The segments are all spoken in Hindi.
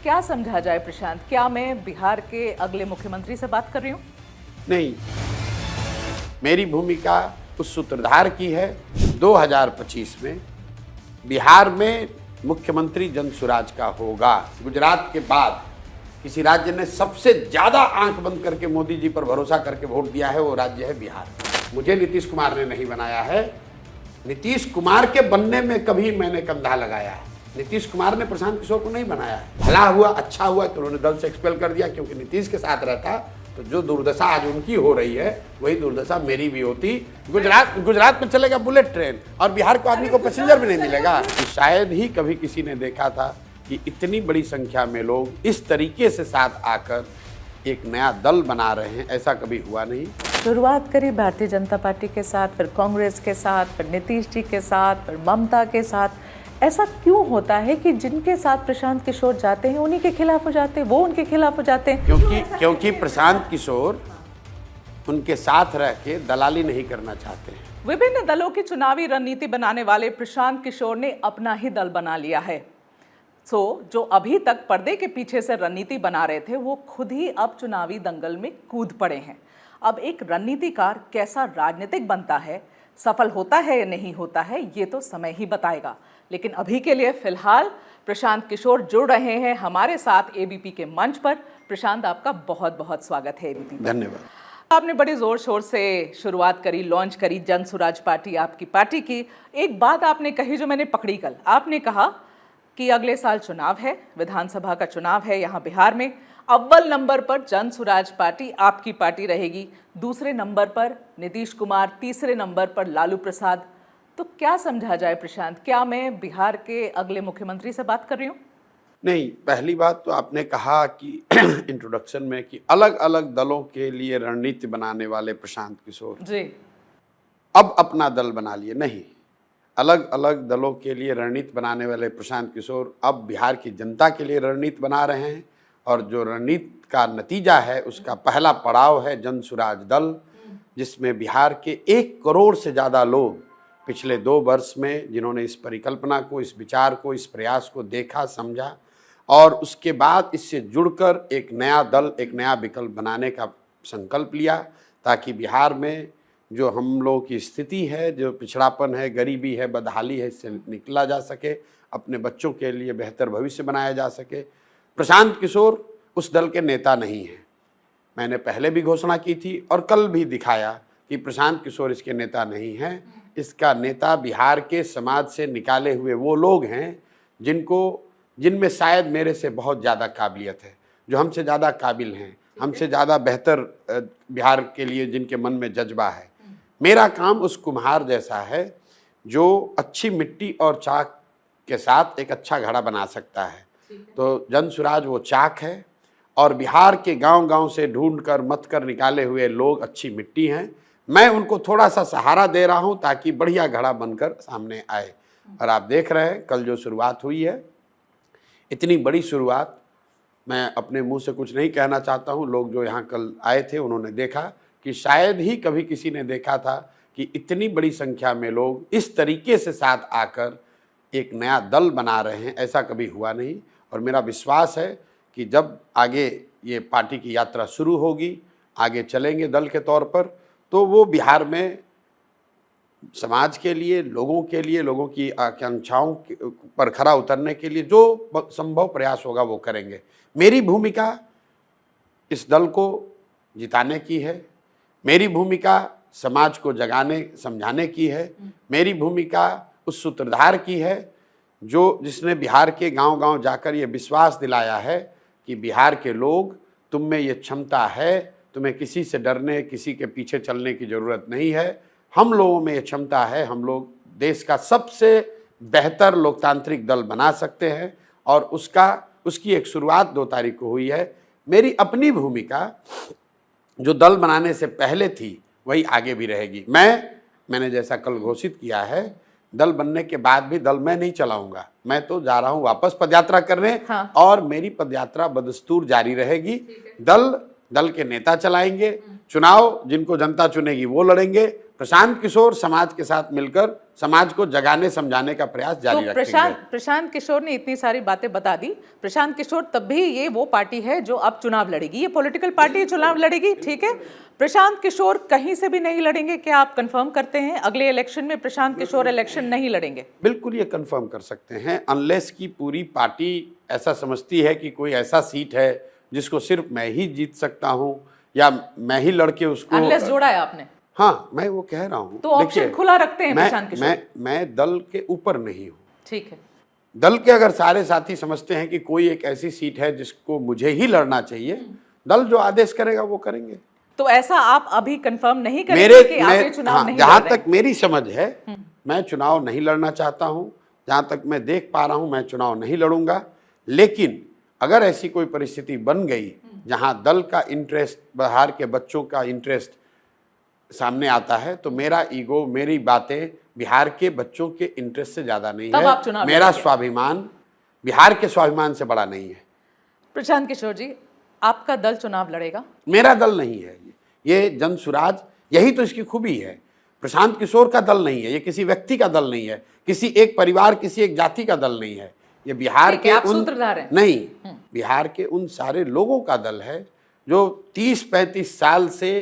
क्या समझा जाए प्रशांत? क्या मैं बिहार के अगले मुख्यमंत्री से बात कर रही हूँ? नहीं, मेरी भूमिका उस सूत्रधार की है। 2025 में बिहार में मुख्यमंत्री जनसुराज का होगा। गुजरात के बाद किसी राज्य ने सबसे ज्यादा आंख बंद करके मोदी जी पर भरोसा करके वोट दिया है, वो राज्य है बिहार। मुझे नीतीश कुमार ने नहीं बनाया है, नीतीश कुमार के बनने में कभी मैंने कंधा लगाया है। नीतीश कुमार ने प्रशांत किशोर को नहीं बनाया है। भला हुआ, अच्छा हुआ कि उन्होंने दल से एक्सपेल कर दिया, क्योंकि नीतीश के साथ रहता तो जो दुर्दशा आज उनकी हो रही है वही दुर्दशा मेरी भी होती। गुजरात में चलेगा बुलेट ट्रेन और बिहार को आदमी को पैसेंजर भी नहीं मिलेगा। तो शायद ही कभी किसी ने देखा था कि इतनी बड़ी संख्या में लोग इस तरीके से साथ आकर एक नया दल बना रहे हैं, ऐसा कभी हुआ नहीं। शुरुआत करी भारतीय जनता पार्टी के साथ, फिर कांग्रेस के साथ, फिर नीतीश जी के साथ, फिर ममता के साथ। ऐसा क्यों होता है कि जिनके साथ प्रशांत किशोर जाते हैं उन्हीं के खिलाफ हो जाते हैं, वो उनके खिलाफ हो जाते हैं? क्योंकि प्रशांत किशोर उनके साथ रह के दलाली नहीं करना चाहते हैं। विभिन्न दलों की चुनावी रणनीति बनाने वाले प्रशांत किशोर ने अपना ही दल बना लिया है। जो अभी तक पर्दे के पीछे से रणनीति बना रहे थे, वो खुद ही अब चुनावी दंगल में कूद पड़े हैं। अब एक रणनीतिकार कैसा राजनीतिक बनता है, सफल होता है या नहीं होता है, ये तो समय ही बताएगा। लेकिन अभी के लिए फिलहाल प्रशांत किशोर जुड़ रहे हैं हमारे साथ एबीपी के मंच पर। प्रशांत, आपका बहुत बहुत स्वागत है एबीपी पर। धन्यवाद। आपने बड़ी जोर शोर से शुरुआत करी, लॉन्च करी जनसुराज पार्टी, आपकी पार्टी की। एक बात आपने कही जो मैंने पकड़ी कल। आपने कहा कि अगले साल चुनाव है, विधानसभा का चुनाव है यहाँ बिहार में। अव्वल नंबर पर जनसुराज पार्टी, आपकी पार्टी रहेगी, दूसरे नंबर पर नीतीश कुमार, तीसरे नंबर पर लालू प्रसाद। तो क्या समझा जाए प्रशांत? क्या मैं बिहार के अगले मुख्यमंत्री से बात कर रही हूँ? नहीं, पहली बात तो आपने कहा कि इंट्रोडक्शन में कि अलग अलग दलों के लिए रणनीति बनाने वाले प्रशांत किशोर जी अब अपना दल बना लिए। नहीं, अलग अलग दलों के लिए रणनीति बनाने वाले प्रशांत किशोर अब बिहार की जनता के लिए रणनीति बना रहे हैं। और जो रणनीति का नतीजा है उसका पहला पड़ाव है जनसुराज दल, जिसमें बिहार के 1 करोड़ से ज़्यादा लोग पिछले 2 वर्ष में, जिन्होंने इस परिकल्पना को, इस विचार को, इस प्रयास को देखा, समझा और उसके बाद इससे जुड़कर एक नया दल, एक नया विकल्प बनाने का संकल्प लिया, ताकि बिहार में जो हम लोगों की स्थिति है, जो पिछड़ापन है, गरीबी है, बदहाली है, इससे निकला जा सके, अपने बच्चों के लिए बेहतर भविष्य बनाया जा सके। प्रशांत किशोर उस दल के नेता नहीं हैं। मैंने पहले भी घोषणा की थी और कल भी दिखाया कि प्रशांत किशोर इसके नेता नहीं हैं। इसका नेता बिहार के समाज से निकाले हुए वो लोग हैं जिनमें शायद मेरे से बहुत ज़्यादा काबिलियत है, जो हमसे ज़्यादा काबिल हैं, हमसे ज़्यादा बेहतर बिहार के लिए जिनके मन में जज्बा है। मेरा काम उस कुम्हार जैसा है जो अच्छी मिट्टी और चाक के साथ एक अच्छा घड़ा बना सकता है। तो जनसुराज वो चाक है और बिहार के गांव-गांव से ढूंढकर मथ कर निकाले हुए लोग अच्छी मिट्टी हैं। मैं उनको थोड़ा सा सहारा दे रहा हूं ताकि बढ़िया घड़ा बनकर सामने आए। और आप देख रहे हैं कल जो शुरुआत हुई है, इतनी बड़ी शुरुआत, मैं अपने मुंह से कुछ नहीं कहना चाहता हूं। लोग जो यहाँ कल आए थे उन्होंने देखा कि शायद ही कभी किसी ने देखा था कि इतनी बड़ी संख्या में लोग इस तरीके से साथ आकर एक नया दल बना रहे हैं, ऐसा कभी हुआ नहीं। और मेरा विश्वास है कि जब आगे ये पार्टी की यात्रा शुरू होगी, आगे चलेंगे दल के तौर पर, तो वो बिहार में समाज के लिए, लोगों की आकांक्षाओं पर खरा उतरने के लिए जो संभव प्रयास होगा वो करेंगे। मेरी भूमिका इस दल को जिताने की है, मेरी भूमिका समाज को जगाने समझाने की है, मेरी भूमिका उस सूत्रधार की है जिसने बिहार के गांव-गांव जाकर ये विश्वास दिलाया है कि बिहार के लोग, तुम में ये क्षमता है, तुम्हें किसी से डरने, किसी के पीछे चलने की ज़रूरत नहीं है। हम लोगों में ये क्षमता है, हम लोग देश का सबसे बेहतर लोकतांत्रिक दल बना सकते हैं। और उसकी एक शुरुआत 2 तारीख को हुई है। मेरी अपनी भूमिका जो दल बनाने से पहले थी वही आगे भी रहेगी। मैंने जैसा कल घोषित किया है, दल बनने के बाद भी दल मैं नहीं चलाऊंगा। मैं तो जा रहा हूं वापस पदयात्रा करने। हाँ। और मेरी पदयात्रा बदस्तूर जारी रहेगी। दल के नेता चलाएंगे, चुनाव जिनको जनता चुनेगी वो लड़ेंगे। प्रशांत किशोर समाज के साथ मिलकर समाज को जगाने समझाने का प्रयास जारी तो रखेंगे। प्रशांत किशोर ने इतनी सारी बातें बता दी। प्रशांत किशोर तब भी ये वो पार्टी है जो अब चुनाव लड़ेगी, ये पॉलिटिकल पार्टी चुनाव लड़ेगी, ठीक है। प्रशांत किशोर कहीं से भी नहीं लड़ेंगे, क्या आप कंफर्म करते हैं अगले इलेक्शन में प्रशांत किशोर इलेक्शन नहीं लड़ेंगे? बिल्कुल ये कंफर्म कर सकते हैं, अनलेस की पूरी पार्टी ऐसा समझती है कि कोई ऐसा सीट है जिसको सिर्फ मैं ही जीत सकता हूं या मैं ही लड़के उसको। अनलेस जोड़ा है आपने? हाँ, मैं वो कह रहा हूँ। तो ऑप्शन खुला रखते हैं प्रशांत किशोर? मैं दल के ऊपर नहीं हूँ, ठीक है। दल के अगर सारे साथी समझते हैं कि कोई एक ऐसी सीट है जिसको मुझे ही लड़ना चाहिए, दल जो आदेश करेगा वो करेंगे। तो ऐसा आप अभी कंफर्म नहीं करेंगे कि आप ये चुनाव नहीं लड़ जहां रहे तक मेरी समझ है, मैं चुनाव नहीं लड़ना चाहता हूं। जहां तक मैं देख पा रहा हूं, मैं चुनाव नहीं लड़ूंगा। लेकिन अगर ऐसी कोई परिस्थिति बन गई जहां दल का इंटरेस्ट, बिहार के बच्चों का इंटरेस्ट सामने आता है, तो मेरा ईगो, मेरी बातें बिहार के बच्चों के इंटरेस्ट से ज्यादा नहीं तब आप है। चुनाव मेरा लड़ेंगे। स्वाभिमान बिहार के स्वाभिमान से बड़ा नहीं है। प्रशांत किशोर जी, आपका दल चुनाव लड़ेगा? मेरा दल नहीं है ये जन सुराज, यही तो इसकी खूबी है। प्रशांत किशोर का दल नहीं है, ये किसी व्यक्ति का दल नहीं है, किसी एक परिवार, किसी एक जाति का दल नहीं है। ये बिहार के आप उन सूत्रधार हैं। नहीं, बिहार के उन सारे लोगों का दल है जो 30-35 साल से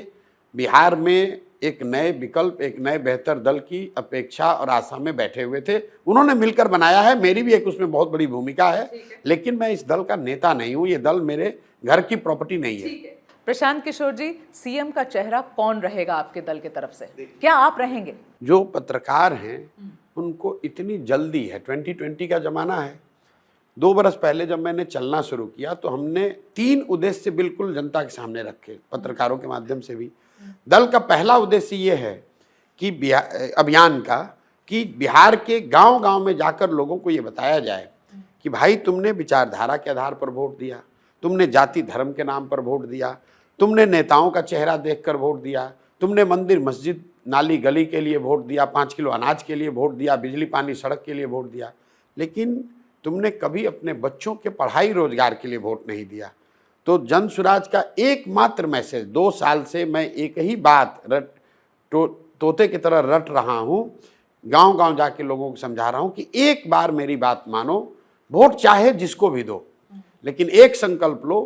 बिहार में एक नए विकल्प, एक नए बेहतर दल की अपेक्षा और आशा में बैठे हुए थे। उन्होंने मिलकर बनाया है, मेरी भी एक उसमें बहुत बड़ी भूमिका है। लेकिन मैं इस दल का नेता नहीं हूँ, ये दल मेरे घर की प्रॉपर्टी नहीं है। प्रशांत किशोर जी, सीएम का चेहरा कौन रहेगा आपके दल की तरफ से? क्या आप रहेंगे? जो पत्रकार हैं उनको इतनी जल्दी है, 2020 का जमाना है। 2 बरस पहले जब मैंने चलना शुरू किया तो हमने 3 उद्देश्य बिल्कुल जनता के सामने रखे, पत्रकारों के माध्यम से भी। दल का पहला उद्देश्य ये है कि अभियान का, कि बिहार के गांव-गांव में जाकर लोगों को ये बताया जाए कि भाई तुमने विचारधारा के आधार पर वोट दिया, तुमने जाति धर्म के नाम पर वोट दिया, तुमने नेताओं का चेहरा देखकर वोट दिया, तुमने मंदिर मस्जिद नाली गली के लिए वोट दिया, 5 किलो अनाज के लिए वोट दिया, बिजली पानी सड़क के लिए वोट दिया, लेकिन तुमने कभी अपने बच्चों के पढ़ाई रोजगार के लिए वोट नहीं दिया। तो जन सुराज का एकमात्र मैसेज, 2 साल से मैं एक ही बात तोते की तरह रट रहा हूँ, गांव-गांव जाके लोगों को समझा रहा हूँ कि एक बार मेरी बात मानो, वोट चाहे जिसको भी दो, लेकिन एक संकल्प लो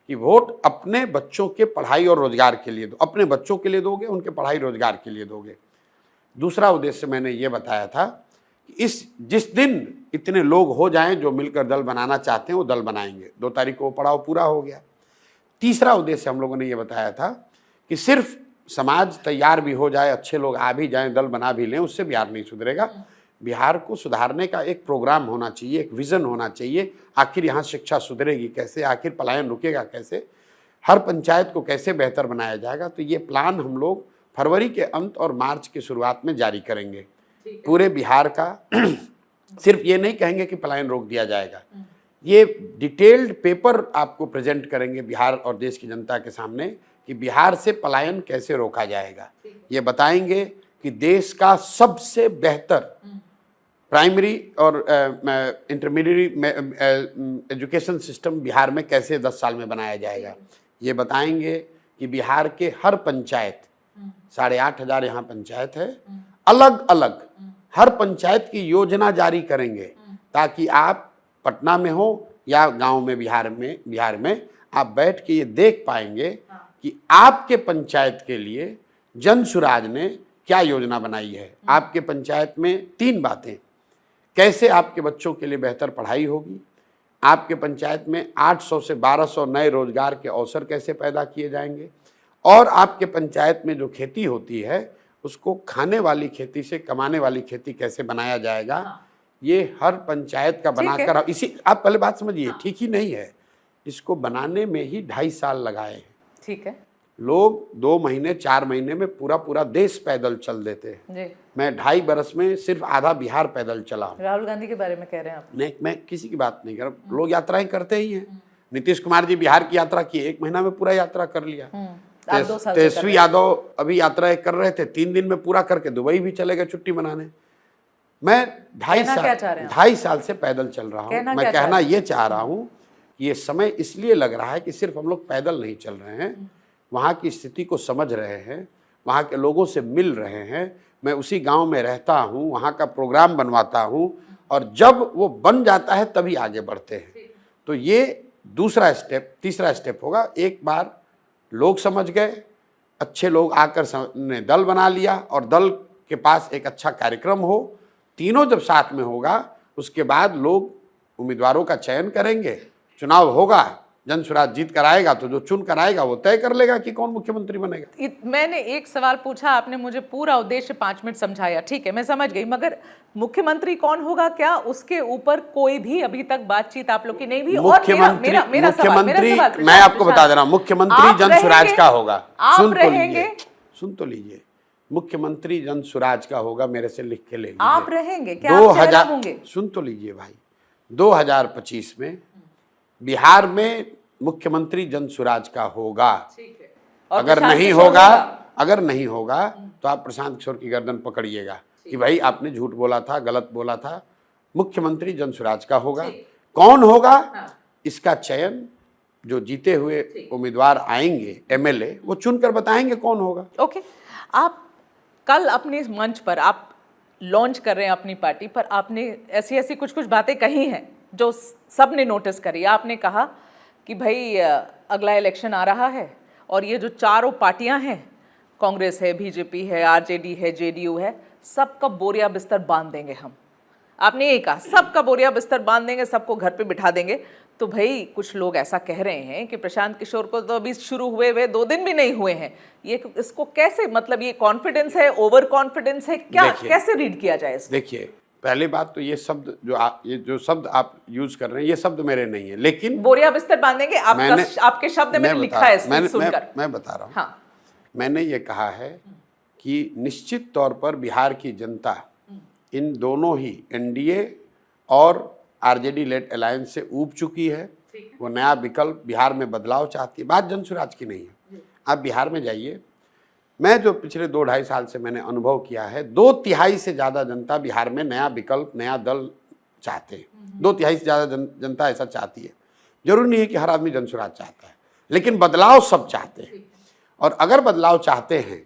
कि वोट अपने बच्चों के पढ़ाई और रोजगार के लिए दो। अपने बच्चों के लिए दोगे, उनके पढ़ाई रोजगार के लिए दोगे। दूसरा उद्देश्य मैंने ये बताया था कि जिस दिन इतने लोग हो जाएं जो मिलकर दल बनाना चाहते हैं, वो दल बनाएंगे। 2 तारीख को वो पड़ाव पूरा हो गया। तीसरा उद्देश्य हम लोगों ने ये बताया था कि सिर्फ समाज तैयार भी हो जाए, अच्छे लोग आ भी जाएं, दल बना भी लें, उससे बिहार नहीं सुधरेगा। बिहार को सुधारने का एक प्रोग्राम होना चाहिए, एक विजन होना चाहिए। आखिर यहाँ शिक्षा सुधरेगी कैसे, आखिर पलायन रुकेगा कैसे, हर पंचायत को कैसे बेहतर बनाया जाएगा। तो ये प्लान हम लोग फरवरी के अंत और मार्च की शुरुआत में जारी करेंगे पूरे बिहार का। सिर्फ ये नहीं कहेंगे कि पलायन रोक दिया जाएगा, ये डिटेल्ड पेपर आपको प्रेजेंट करेंगे बिहार और देश की जनता के सामने कि बिहार से पलायन कैसे रोका जाएगा। ये बताएंगे कि देश का सबसे बेहतर प्राइमरी और इंटरमीडिएट एजुकेशन सिस्टम बिहार में कैसे 10 साल में बनाया जाएगा। ये बताएंगे कि बिहार के हर पंचायत, 8,500 यहाँ पंचायत है, अलग अलग हर पंचायत की योजना जारी करेंगे ताकि आप पटना में हो या गांव में, बिहार में आप बैठ के ये देख पाएंगे कि आपके पंचायत के लिए जन सुराज ने क्या योजना बनाई है। आपके पंचायत में 3 बातें, कैसे आपके बच्चों के लिए बेहतर पढ़ाई होगी, आपके पंचायत में 800 से 1200 नए रोजगार के अवसर कैसे पैदा किए जाएंगे, और आपके पंचायत में जो खेती होती है उसको खाने वाली खेती से कमाने वाली खेती कैसे बनाया जाएगा। ये हर पंचायत का बनाकर, इसी आप पहले बात समझिए, ठीक ही नहीं है, इसको बनाने में ही 2.5 साल लगाए हैं। ठीक है, लोग 2 महीने 4 महीने में पूरा देश पैदल चल देते हैं जी। मैं 2.5 बरस में सिर्फ आधा बिहार पैदल चला हूँ। राहुल गांधी के बारे में कह रहे हैं आप? नहीं, मैं किसी की बात नहीं कर रहा, लोग यात्राएं करते ही हैं। नीतीश कुमार जी बिहार की यात्रा की, 1 महीना में पूरा यात्रा कर लिया। तेजस्वी यादव अभी यात्राएं कर रहे थे, 3 दिन में पूरा करके दुबई भी चले गए छुट्टी मनाने। मैं 2.5 साल से पैदल चल रहा हूँ। मैं कहना ये चाह रहा हूँ, ये समय इसलिए लग रहा है कि सिर्फ हम लोग पैदल नहीं चल रहे हैं, वहाँ की स्थिति को समझ रहे हैं, वहाँ के लोगों से मिल रहे हैं, मैं उसी गांव में रहता हूँ, वहाँ का प्रोग्राम बनवाता हूँ, और जब वो बन जाता है तभी आगे बढ़ते हैं। तो ये दूसरा स्टेप, तीसरा स्टेप होगा। एक बार लोग समझ गए, अच्छे लोग आकर ने दल बना लिया, और दल के पास एक अच्छा कार्यक्रम हो, तीनों जब साथ में होगा, उसके बाद लोग उम्मीदवारों का चयन करेंगे, चुनाव होगा, जन स्वराज जीत कर आएगा, तो जो चुन कर आएगा वो तय कर लेगा कि कौन मुख्यमंत्री बनेगा। मैंने एक सवाल पूछा, आपने मुझे पूरा उद्देश्य 5 मिनट समझाया, ठीक है, मैं समझ गई, मगर मुख्यमंत्री कौन होगा, क्या उसके ऊपर कोई भी अभी तक बातचीत आप लोग की नहीं हुई? और मुख्यमंत्री मैं आपको बता दे रहा हूं, मुख्यमंत्री जन स्वराज का होगा। आप रहेंगे? सुन तो लीजिए, मुख्यमंत्री जन स्वराज का होगा, मेरे से लिख के ले लीजिए। आप रहेंगे क्या? आप चेहरा होंगे? सुन तो लीजिए भाई, 2025 में बिहार में मुख्यमंत्री जन स्वराज का होगा। अगर नहीं होगा तो आप प्रशांत किशोर की गर्दन पकड़िएगा कि भाई आपने झूठ बोला था, गलत बोला था। मुख्यमंत्री जन स्वराज का होगा। कौन होगा इसका चयन जो जीते हुए उम्मीदवार आएंगे एमएलए, वो चुनकर बताएंगे कौन होगा। ओके, आप कल अपने मंच पर आप लॉन्च कर रहे हैं अपनी पार्टी पर, आपने ऐसी ऐसी कुछ कुछ बातें कही हैं जो सब ने नोटिस करी। आपने कहा कि भाई अगला इलेक्शन आ रहा है और ये जो चारों पार्टियां हैं, कांग्रेस है, बीजेपी है, आरजेडी है, जेडीयू है, सबका बोरिया बिस्तर बांध देंगे हम। आपने ये कहा सबका बोरिया बिस्तर बांध देंगे, सबको घर पे बिठा देंगे। तो भाई कुछ लोग ऐसा कह रहे हैं कि प्रशांत किशोर को तो अभी शुरू हुए 2 दिन भी नहीं हुए हैं, ये इसको कैसे, मतलब ये कॉन्फिडेंस है, ओवर कॉन्फिडेंस है क्या, कैसे रीड किया जाए इसको? देखिए, पहले बात तो ये शब्द जो शब्द आप यूज कर रहे हैं, ये शब्द मेरे नहीं है, लेकिन बोरिया बिस्तर बांधेंगे आपके शब्द में लिखा है सुनकर। मैं बता रहा हूँ। हाँ। मैंने ये कहा है कि निश्चित तौर पर बिहार की जनता इन दोनों ही एनडीए और आरजेडी लेड अलायंस से ऊब चुकी है। वो नया विकल्प, बिहार में बदलाव चाहती है। बात जन स्वराज की नहीं है। आप बिहार में जाइए, मैं जो पिछले 2-2.5 साल से मैंने अनुभव किया है, 2/3 से ज़्यादा जनता बिहार में नया विकल्प, नया दल चाहते हैं। 2/3 से ज़्यादा जनता ऐसा चाहती है। जरूरी नहीं है कि हर आदमी जन स्वराज चाहता है, लेकिन बदलाव सब चाहते हैं। और अगर बदलाव चाहते हैं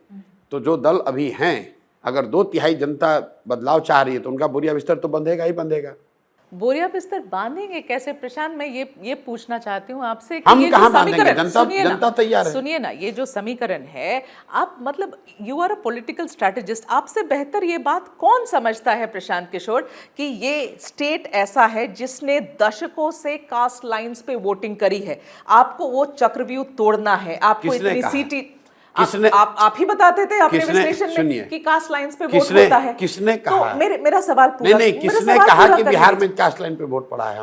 तो जो दल अभी हैं, अगर 2/3 जनता बदलाव चाह रही है तो उनका बोरिया बिस्तर तो बंधेगा ही बंधेगा। बोरिया बिस्तर बांधेंगे कैसे प्रशांत? मैं ये पूछना चाहती हूँ आपसे कि हम ये कहाँ जो बांधेंगे? समीकरण, जनता तैयार है। सुनिए ना, ये जो समीकरण है, आप मतलब you are a political strategist, आपसे बेहतर ये बात कौन समझता है प्रशांत किशोर कि ये स्टेट ऐसा है जिसने दशकों से कास्ट लाइंस पे वोटिंग करी है, आपको वो चक्रव्यूह तोड़ना है, आपको इतनी सीटें, आप ही बताते थे अपने विश्लेषण में कि कास्ट लाइंस पे वोट होता है। किसने कहा? तो मेरा सवाल पूरा, नहीं, किसने कहा कि बिहार में कास्ट लाइन पे वोट पड़ा है?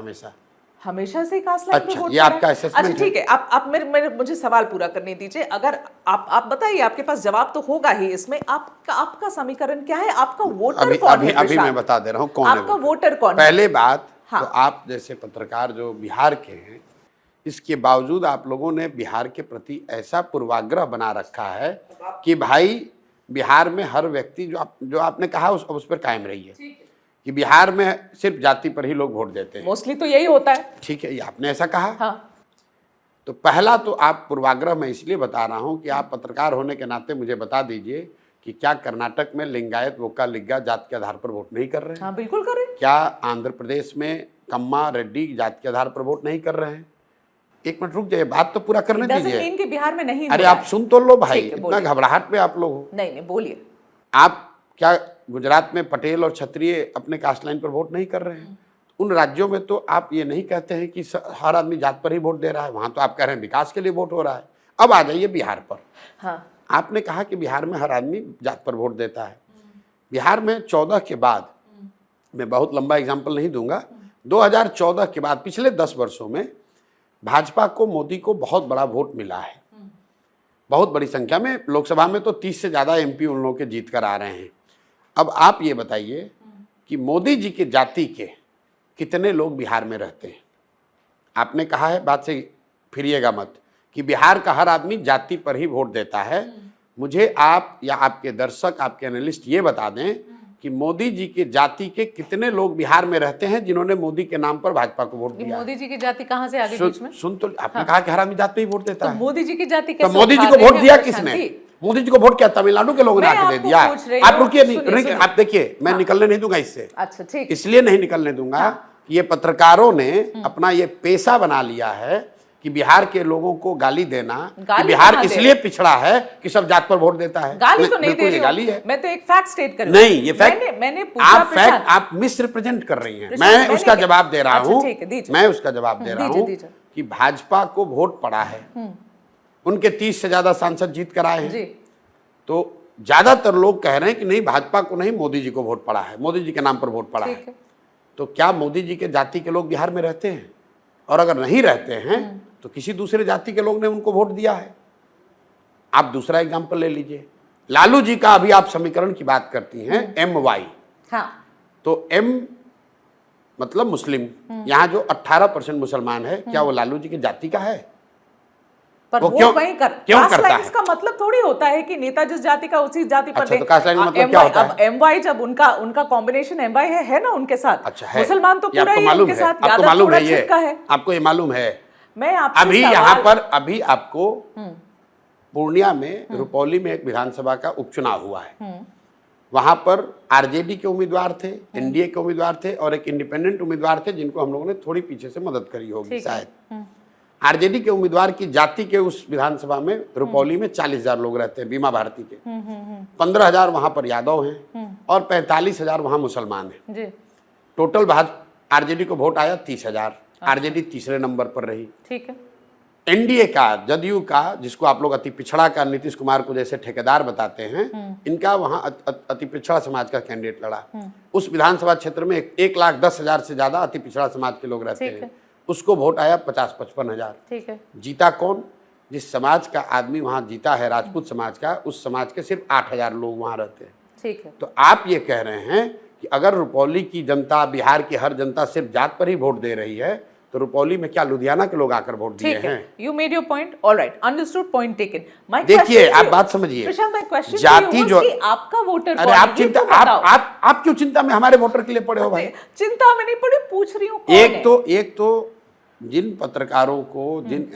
हमेशा से कास्ट लाइन पे वोट ये आपका असेसमेंट है। अच्छा ठीक है, आप मुझे सवाल पूरा करने दीजिए। अगर आप बताइए, आपके पास जवाब तो होगा ही इसमें, आपका समीकरण क्या है? आपका वोटर कौन है? अभी मैं बता दे रहा हूँ कौन है आपका वोटर कौन है। पहले बात तो आप जैसे पत्रकार जो बिहार के हैं, इसके बावजूद आप लोगों ने बिहार के प्रति ऐसा पूर्वाग्रह बना रखा है कि भाई बिहार में हर व्यक्ति, जो आपने कहा उस पर कायम रही है कि बिहार में सिर्फ जाति पर ही लोग वोट देते हैं। मोस्टली तो यही होता है। ठीक है, ये आपने ऐसा कहा। हाँ। तो पहला तो आप पूर्वाग्रह मैं इसलिए बता रहा हूं कि आप पत्रकार होने के नाते मुझे बता दीजिए कि क्या कर्नाटक में लिंगायत, वोक्का लिग्गा जात के आधार पर वोट नहीं कर रहे हैं? हाँ, बिल्कुल कर रहे हैं। क्या आंध्र प्रदेश में कम्मा, रेड्डी जात के आधार पर वोट नहीं कर रहे हैं? एक मिनट रुक जाइए, बात तो पूरा करने दीजिए। कि बिहार में नहीं। अरे आप सुन तो लो भाई, इतना घबराहट में आप लोग हो। नहीं, बोलिए। आप क्या गुजरात में पटेल और क्षत्रिय अपने कास्ट लाइन पर वोट नहीं कर रहे हैं? उन राज्यों में तो आप ये नहीं कहते हैं कि हर आदमी जात पर ही वोट दे रहा है, वहां तो आप कह रहे हैं विकास के लिए वोट हो रहा है। अब आ जाइए बिहार पर। हाँ। आपने कहा कि बिहार में हर आदमी जात पर वोट देता है। बिहार में 14 के बाद, मैं बहुत लंबा एग्जाम्पल नहीं दूंगा, 2014 के बाद पिछले 10 वर्षों में भाजपा को, मोदी को बहुत बड़ा वोट मिला है। बहुत बड़ी संख्या में, लोकसभा में तो 30 से ज़्यादा एमपी उन लोगों के जीत कर आ रहे हैं। अब आप ये बताइए कि मोदी जी के जाति के कितने लोग बिहार में रहते हैं? आपने कहा है, बात से फिरिएगा मत, कि बिहार का हर आदमी जाति पर ही वोट देता है। मुझे आप या आपके दर्शक, आपके एनालिस्ट ये बता दें कि मोदी जी के जाति के कितने लोग बिहार में रहते हैं जिन्होंने मोदी के नाम पर भाजपा को वोट दिया? मोदी जी की जाति कहाँ से आगे बीच में? सुन तो, आपने कहा कि हर आदमी जाति पे ही वोट देता है। मोदी जी की जाति तो मोदी जी को वोट दिया किसने? मोदी जी को वोट क्या तमिलनाडु के लोगों ने मैं आके दे आपको दिया? पूछ रही आप हूँ, रुकिए, सुनिए, नहीं, सुनिए। आप देखिए, मैं निकलने नहीं दूंगा इससे। अच्छा, ठीक। इसलिए नहीं निकलने दूंगा कि ये पत्रकारों ने अपना ये पेशा बना लिया है कि बिहार के लोगों को गाली देना, कि गाली बिहार कहाँ दे इसलिए रहे? पिछड़ा है कि सब जात पर वोट देता है। गाली तो नहीं बिल्कुल दे ये रही गाली हूं, है। मैं तो एक फैक्ट स्टेट कर रही हूं। नहीं, ये फैक्ट मैंने पूछा आप प्रशांत, फैक्ट आप मिस रिप्रेजेंट कर रही हैं। प्रशांत, मैं मैंने उसका क्या- जवाब दे रहा अच्छा, हूं, ठीक है, दीजिए। मैं उसका जवाब दे रहा दीजिए, हूं दीजिए। कि भाजपा को वोट पड़ा है, उनके 30 से ज्यादा सांसद जीत कर आए हैं। जी, तो ज्यादातर लोग कह रहे हैं कि नहीं, भाजपा को नहीं, मोदी जी को वोट पड़ा है, मोदी जी के नाम पर वोट पड़ा ठीक है। है। तो क्या मोदी जी के जाति के लोग बिहार में रहते हैं? और अगर नहीं रहते हैं तो किसी दूसरे जाति के लोग ने उनको वोट दिया है। आप दूसरा एग्जाम्पल ले लीजिए, लालू जी का अभी आप समीकरण की बात करती हैं, MY, हाँ, तो M मतलब मुस्लिम, यहाँ जो 18% मुसलमान है, क्या वो लालू जी की जाति का है? पर वो वो क्यों- वहीं कर क्यों कास्ट करता लाइन्स है? का मतलब थोड़ी होता है कि नेता जिस जाति का उसी जाति पर अच्छा, दे। तो कास्ट लाइन का मतलब MY क्या होता है? अब MY जब उनका कॉम्बिनेशन MY है ना उनके साथ। अच्छा है, मुसलमान तो ये पूरा आपको ही मालूम उनके है? साथ, आपको यादव मालूम थोड़ा है ये? छिटका है। आपको ये मालूम है? मैं आपसे अभी सवाल- यहाँ पर अभी आपको पूर्णिया में रुपौली में एक विधानसभा का उपचुनाव हुआ है। वहां पर आरजेडी के उम्मीदवार थे, एनडीए के उम्मीदवार थे और एक इंडिपेंडेंट उम्मीदवार थे जिनको हम लोगों ने थोड़ी पीछे से मदद करी होगी ठीक है। शायद। आरजेडी के उम्मीदवार की जाति के उस विधानसभा में रुपौली में 40,000 लोग रहते हैं, बीमा भारती के। 15,000 वहां पर यादव हैं और 45,000 वहां मुसलमान हैं। जी, टोटल आरजेडी को वोट आया 30,000। आरजेडी तीसरे नंबर पर रही। ठीक है। एनडीए का, जदयू का, जिसको आप लोग अति पिछड़ा का नीतीश कुमार को जैसे ठेकेदार बताते हैं, इनका वहां अति पिछड़ा समाज का कैंडिडेट लड़ा। उस विधानसभा क्षेत्र में 1,10,000 से ज्यादा अति पिछड़ा समाज के लोग रहते ठीक हैं। है। उसको वोट आया 50-55,000। ठीक है। जीता कौन? जिस समाज का आदमी वहां जीता है, राजपूत समाज का, उस समाज के सिर्फ 8,000 लोग वहां रहते हैं। ठीक है। तो आप ये कह रहे हैं कि अगर रुपौली की जनता, बिहार की हर जनता सिर्फ जात पर ही वोट दे रही है, तो रुपौली में क्या लुधियाना के लोग आकर वोट दिए ठीक हैं? है, you made your point, alright, understood, point taken. My देखिए, आप बात समझिए। प्रशांत, माय क्वेश्चन जाति जो, आपका वोटर अरे आप चिंता, आप क्यों चिंता में हमारे वोटर के लिए पड़े हो भाई? चिंता में नहीं पड़ी, पूछ रही हूँ। एक तो जिन पत्रकारों को, जिन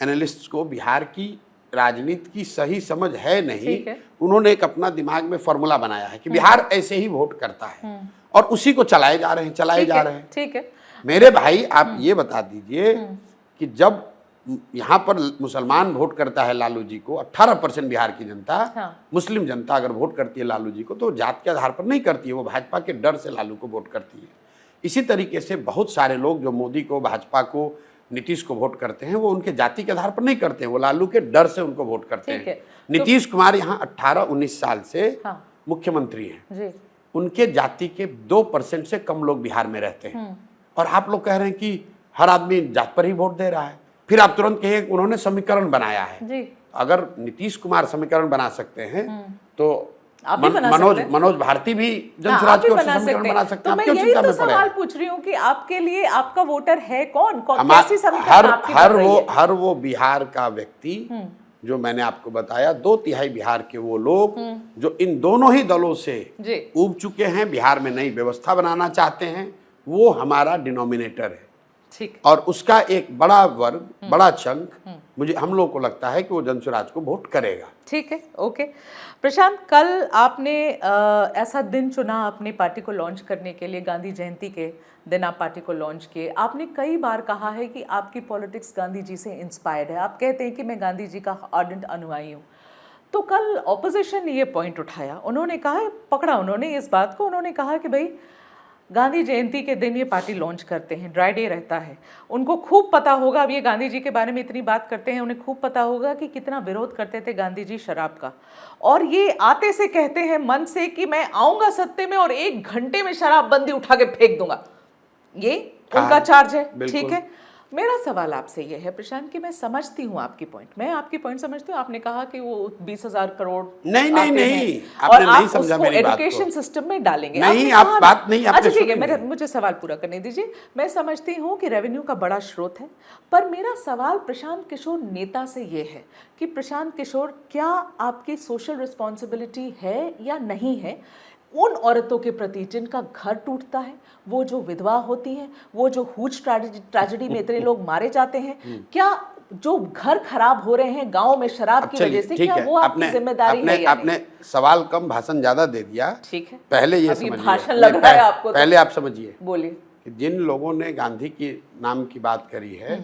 एनालिस्ट को बिहार की राजनीति की सही समझ है नहीं, उन्होंने एक अपना दिमाग में फॉर्मूला बनाया है कि बिहार ऐसे ही वोट करता है और उसी को चलाए जा रहे हैं। ठीक है। मेरे भाई, आप ये बता दीजिए कि जब यहाँ पर मुसलमान वोट करता है लालू जी को, 18% बिहार की जनता, हाँ। मुस्लिम जनता अगर वोट करती है लालू जी को, तो जात के आधार पर नहीं करती है, वो भाजपा के डर से लालू को वोट करती है। इसी तरीके से बहुत सारे लोग जो मोदी को, भाजपा को, नीतीश को वोट करते हैं, वो उनके जाति के आधार पर नहीं करते हैं, वो लालू के डर से उनको वोट करते हैं। नीतीश कुमार यहाँ 18-19 साल से मुख्यमंत्री हैं, उनके जाति के 2% से कम लोग बिहार में रहते हैं, और आप लोग कह रहे हैं कि हर आदमी जात पर ही वोट दे रहा है। फिर आप तुरंत कहिए उन्होंने समीकरण बनाया है जी। अगर नीतीश कुमार समीकरण बना सकते हैं तो मनोज भारती भी जनसुराज के समीकरण बना सकते हैं। तो मैं यही तो सवाल पूछ रही हूँ कि आपके लिए आपका वोटर है कौन? कैसी समीकरण आपकी बन रही है? हर वो बिहार का व्यक्ति जो मैंने आपको बताया, 2/3 बिहार के वो लोग जो इन दोनों ही दलों से ऊब चुके हैं, बिहार में नई व्यवस्था बनाना चाहते हैं, वो हमारा डिनोमिनेटर है। ठीक। और उसका एक बड़ा वर्ग, बड़ा चंक, हम लोग को लगता है कि वो जनसुराज को वोट करेगा। ठीक है, ओके। प्रशांत, कल आपने ऐसा दिन चुना अपनी पार्टी को लॉन्च करने के लिए, गांधी जयंती के दिन आप पार्टी को लॉन्च किए। आपने कई बार कहा है कि आपकी पॉलिटिक्स गांधी जी से इंस्पायर्ड है, आप कहते हैं कि मैं गांधी जी का आर्डेंट अनुयायी हूँ। तो कल ऑपोजिशन ने ये पॉइंट उठाया, उन्होंने कहा, पकड़ा उन्होंने इस बात को, उन्होंने कहा कि भाई गांधी जयंती के दिन ये पार्टी लॉन्च करते हैं, ड्राई डे रहता है, उनको खूब पता होगा, अब ये गांधी जी के बारे में इतनी बात करते हैं, उन्हें खूब पता होगा कि कितना विरोध करते थे गांधी जी शराब का, और ये आते से कहते हैं मन से कि मैं आऊंगा सत्ते में और 1 घंटे में शराबबंदी उठा के फेंक दूंगा, ये उनका चार्ज है। ठीक है, मेरा सवाल आपसे ये है प्रशांत कि मैं समझती हूँ आपकी पॉइंट, मैं आपकी पॉइंट समझती हूँ। आपने कहा कि वो 20,000 करोड़ नहीं, और आप उसको एजुकेशन सिस्टम में डालेंगे। नहीं, आप बात नहीं, अच्छा ठीक है, मुझे सवाल पूरा करने दीजिए। मैं समझती हूँ कि रेवेन्यू का बड़ा स्रोत है, पर मेरा सवाल प्रशांत किशोर नेता से ये है कि प्रशांत किशोर, क्या आपकी सोशल रिस्पॉन्सिबिलिटी है या नहीं है उन औरतों के प्रति जिनका घर टूटता है, वो जो विधवा होती हैं, वो जो हुज ट्रेजेडी में इतने लोग मारे जाते हैं, क्या जो घर खराब हो रहे हैं गांव में शराब की वजह से, क्या वो आपकी जिम्मेदारी है या आपने सवाल कम भाषण ज्यादा दे दिया। ठीक है, पहले ये अभी समझिए, भाषण लग रहा है आपको, पहले आप समझिए, बोलिए। कि जिन लोगों ने गांधी की नाम की बात करी है,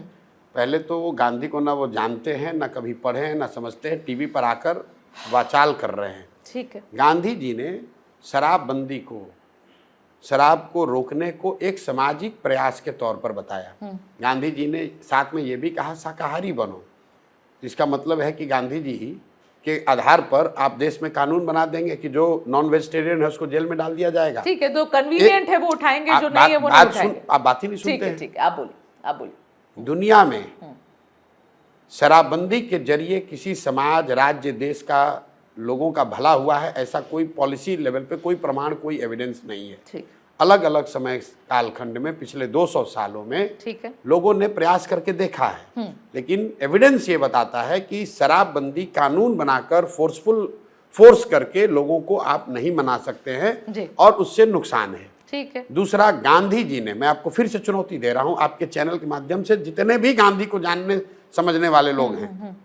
पहले तो वो गांधी को ना वो जानते हैं, ना कभी पढ़े हैं, ना समझते हैं, टीवी पर आकर वाचाल कर रहे हैं। ठीक है, गांधी जी ने शराबबंदी को, शराब को रोकने को एक सामाजिक प्रयास के तौर पर बताया। गांधी जी ने साथ में ये भी कहा शाकाहारी बनो। इसका मतलब है कि गांधी जी के आधार पर आप देश में कानून बना देंगे कि जो नॉन वेजिटेरियन है उसको जेल में डाल दिया जाएगा। ठीक है, जो कन्वीनियंट है वो उठाएंगे, जो नहीं है वो नहीं उठाएंगे। आप बात ही नहीं सुनते हैं। ठीक है, आप बोलिए, आप बोलिए। दुनिया में शराबबंदी के जरिए किसी समाज, राज्य, देश का, लोगों का भला हुआ है, ऐसा कोई पॉलिसी लेवल पे कोई प्रमाण, कोई एविडेंस नहीं है। ठीक, अलग अलग समय कालखंड में पिछले 200 सालों में ठीक है, लोगों ने प्रयास करके देखा है, लेकिन एविडेंस ये बताता है कि शराबबंदी कानून बनाकर फोर्स करके लोगों को आप नहीं मना सकते हैं और उससे नुकसान है। ठीक है। दूसरा, गांधी जी ने, मैं आपको फिर से चुनौती दे रहा हूं आपके चैनल के माध्यम से, जितने भी गांधी को जानने समझने वाले लोग हैं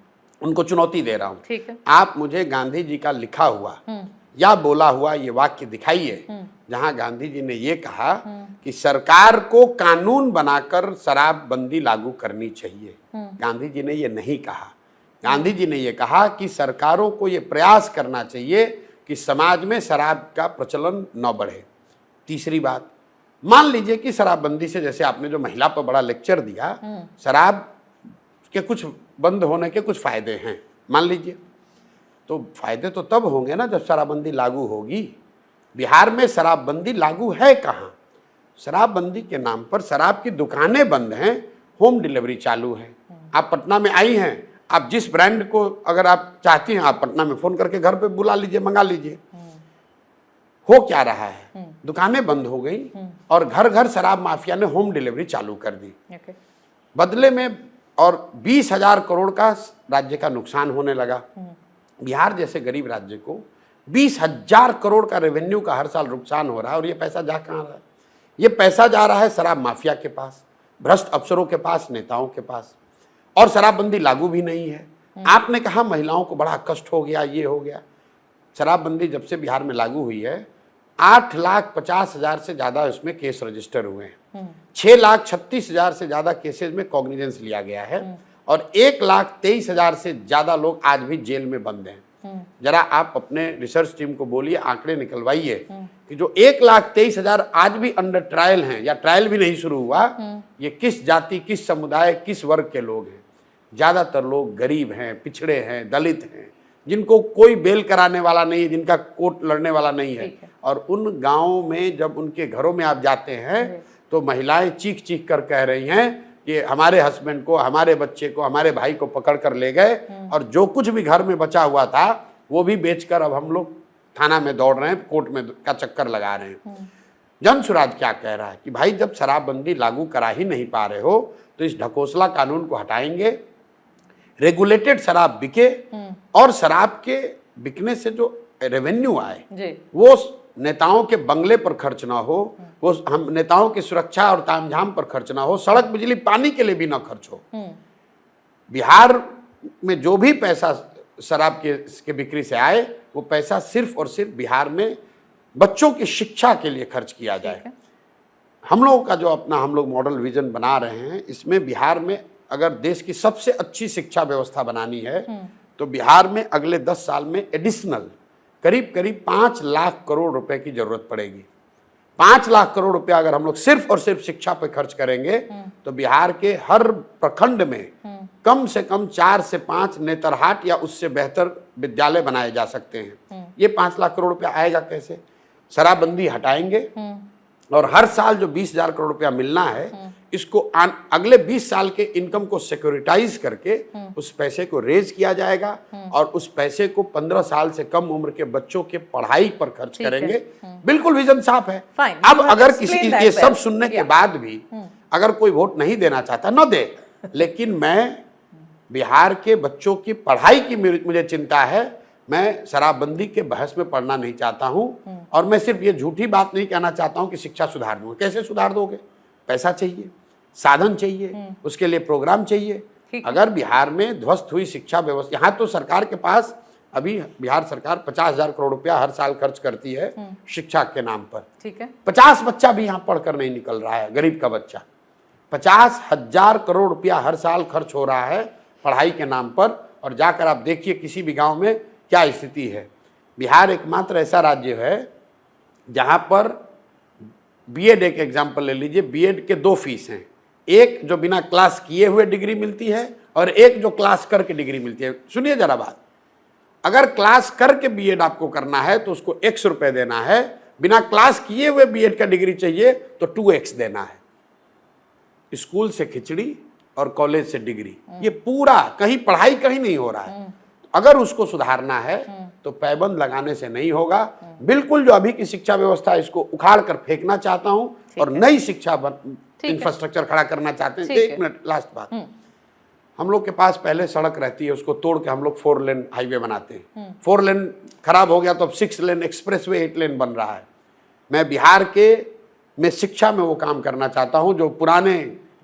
उनको चुनौती दे रहा हूं। ठीक है, आप मुझे गांधी जी का लिखा हुआ या बोला हुआ ये वाक्य दिखाइए जहां गांधी जी ने ये कहा कि सरकार को कानून बनाकर शराबबंदी लागू करनी चाहिए। गांधी जी ने ये नहीं कहा। गांधी जी ने ये कहा कि सरकारों को ये प्रयास करना चाहिए कि समाज में शराब का प्रचलन न बढ़े। तीसरी बात, मान लीजिए कि शराबबंदी से, जैसे आपने जो महिला पर बड़ा लेक्चर दिया, शराब के कुछ बंद होने के कुछ फायदे हैं, मान लीजिए, तो फायदे तो तब होंगे ना जब शराबबंदी लागू होगी। बिहार में शराबबंदी लागू है कहाँ? शराबबंदी के नाम पर शराब की दुकानें बंद हैं, होम डिलीवरी चालू है। आप पटना में आई हैं, आप जिस ब्रांड को अगर आप चाहती हैं, आप पटना में फोन करके घर पे बुला लीजिए, मंगा लीजिए। हो क्या रहा है? दुकानें बंद हो गई और घर घर शराब माफिया ने होम डिलीवरी चालू कर दी। बदले में और 20,000 करोड़ का राज्य का नुकसान होने लगा। बिहार जैसे गरीब राज्य को 20,000 करोड़ का रेवेन्यू का हर साल नुकसान हो रहा है, और ये पैसा जा कहाँ रहा है? ये पैसा जा रहा है शराब माफिया के पास, भ्रष्ट अफसरों के पास, नेताओं के पास। और शराबबंदी लागू भी नहीं है। आपने कहा महिलाओं को बड़ा कष्ट हो गया, ये हो गया। शराबबंदी जब से बिहार में लागू हुई है, 8,50,000 से ज्यादा उसमें केस रजिस्टर हुए हैं। 6,36,000 से ज्यादा केसेस में कॉग्निजेंस लिया गया है, और 1,23,000 से ज्यादा लोग आज भी जेल में बंद हैं। जरा आप अपने रिसर्च टीम को बोलिए, आंकड़े निकलवाइए कि जो 1,23,000 आज भी अंडर ट्रायल हैं या ट्रायल भी नहीं शुरू हुआ, ये किस जाति, किस समुदाय, किस वर्ग के लोग हैं? ज्यादातर लोग गरीब हैं, पिछड़े हैं, दलित हैं, जिनको कोई बेल कराने वाला नहीं है, जिनका कोर्ट लड़ने वाला नहीं है। और उन गांवों में जब उनके घरों में आप जाते हैं तो महिलाएं चीख चीख कर कह रही हैं कि हमारे हस्बैंड को, हमारे बच्चे को, हमारे भाई को पकड़ कर ले गए, और जो कुछ भी घर में बचा हुआ था वो भी बेचकर अब हम लोग थाना में दौड़ रहे हैं, कोर्ट में का चक्कर लगा रहे हैं। जन सुराज क्या कह रहा है कि भाई जब शराबबंदी लागू करा ही नहीं पा रहे हो तो इस ढकोसला कानून को हटाएंगे, रेगुलेटेड शराब बिके, और शराब के बिकने से जो रेवेन्यू आए वो नेताओं के बंगले पर खर्च ना हो, वो हम नेताओं की सुरक्षा और तामझाम पर खर्च ना हो, सड़क बिजली पानी के लिए भी ना खर्च हो। बिहार में जो भी पैसा शराब के बिक्री से आए, वो पैसा सिर्फ और सिर्फ बिहार में बच्चों की शिक्षा के लिए खर्च किया जाए। हम लोगों का जो अपना हम लोग मॉडल विजन बना रहे हैं, इसमें बिहार में अगर देश की सबसे अच्छी शिक्षा व्यवस्था बनानी है तो बिहार में अगले 10 साल में एडिशनल करीब करीब 5 लाख करोड़ रुपए की जरूरत पड़ेगी। 5 लाख करोड़ रुपया अगर हम लोग सिर्फ और सिर्फ शिक्षा पे खर्च करेंगे तो बिहार के हर प्रखंड में कम से कम 4 से 5 नेतरहाट या उससे बेहतर विद्यालय बनाए जा सकते हैं। ये 5 लाख करोड़ रुपया आएगा कैसे? शराबबंदी हटाएंगे और हर साल जो 20,000 करोड़ रुपया मिलना है, इसको अगले 20 साल के इनकम को सिक्योरिटाइज करके उस पैसे को रेज किया जाएगा, और उस पैसे को 15 साल से कम उम्र के बच्चों के पढ़ाई पर खर्च करेंगे। बिल्कुल विजन साफ है। अब अगर किसी ये सब सुनने के बाद भी अगर कोई वोट नहीं देना चाहता, न दे, लेकिन मैं बिहार के बच्चों की पढ़ाई की मुझे चिंता है। मैं शराबबंदी के बहस में पढ़ना नहीं चाहता हूं, और मैं सिर्फ ये झूठी बात नहीं कहना चाहता हूं कि शिक्षा सुधार दूंगा। कैसे सुधार दोगे? पैसा चाहिए, साधन चाहिए, उसके लिए प्रोग्राम चाहिए। ठीक है। अगर बिहार में ध्वस्त हुई शिक्षा व्यवस्था, यहाँ तो सरकार के पास अभी बिहार सरकार 50,000 करोड़ रुपया हर साल खर्च करती है शिक्षा के नाम पर। ठीक है। 50 बच्चा भी यहाँ पढ़कर नहीं निकल रहा है, गरीब का बच्चा। 50,000 करोड़ रुपया हर साल खर्च हो रहा है पढ़ाई के नाम पर, और जाकर आप देखिए किसी भी गांव में क्या स्थिति है। बिहार एकमात्र ऐसा राज्य है जहां पर बीएड, एक एग्जाम्पल ले लीजिए, बीएड के 2 फीस हैं, एक जो बिना क्लास किए हुए डिग्री मिलती है और एक जो क्लास करके डिग्री मिलती है। सुनिए जरा बात, अगर क्लास करके बीएड आपको करना है तो उसको 100 रुपये देना है, बिना क्लास किए हुए बीएड का डिग्री चाहिए तो 2x देना है। स्कूल से खिचड़ी और कॉलेज से डिग्री, ये पूरा कहीं पढ़ाई कहीं नहीं हो रहा है। अगर उसको सुधारना है तो पैबंद लगाने से नहीं होगा। बिल्कुल जो अभी की शिक्षा व्यवस्था है इसको उखाड़ कर फेंकना चाहता हूं और नई शिक्षा इंफ्रास्ट्रक्चर खड़ा करना चाहते हैं। 1 मिनट लास्ट बात, हम लोग के पास पहले सड़क रहती है, उसको तोड़ के हम लोग 4 लेन हाईवे बनाते हैं। 4 लेन खराब हो गया तो अब 6 लेन एक्सप्रेसवे 8 लेन बन रहा है। मैं बिहार के में शिक्षा में वो काम करना चाहता हूं जो पुराने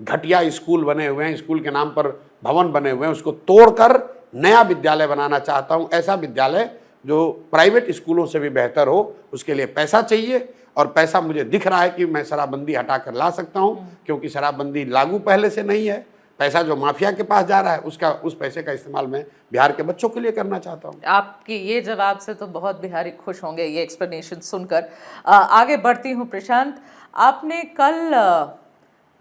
घटिया स्कूल बने हुए हैं, स्कूल के नाम पर भवन बने हुए हैं, उसको तोड़कर नया विद्यालय बनाना चाहता हूं। ऐसा विद्यालय जो प्राइवेट स्कूलों से भी बेहतर हो। उसके लिए पैसा चाहिए और पैसा मुझे दिख रहा है कि मैं शराबबंदी हटाकर ला सकता हूं, क्योंकि शराबबंदी लागू पहले से नहीं है। पैसा जो माफिया के पास जा रहा है उस पैसे का इस्तेमाल मैं बिहार के बच्चों के लिए करना चाहता हूं। आपकी ये जवाब से तो बहुत बिहारी खुश होंगे, ये एक्सप्लेनेशन सुनकर। आगे बढ़ती हूँ प्रशांत, आपने कल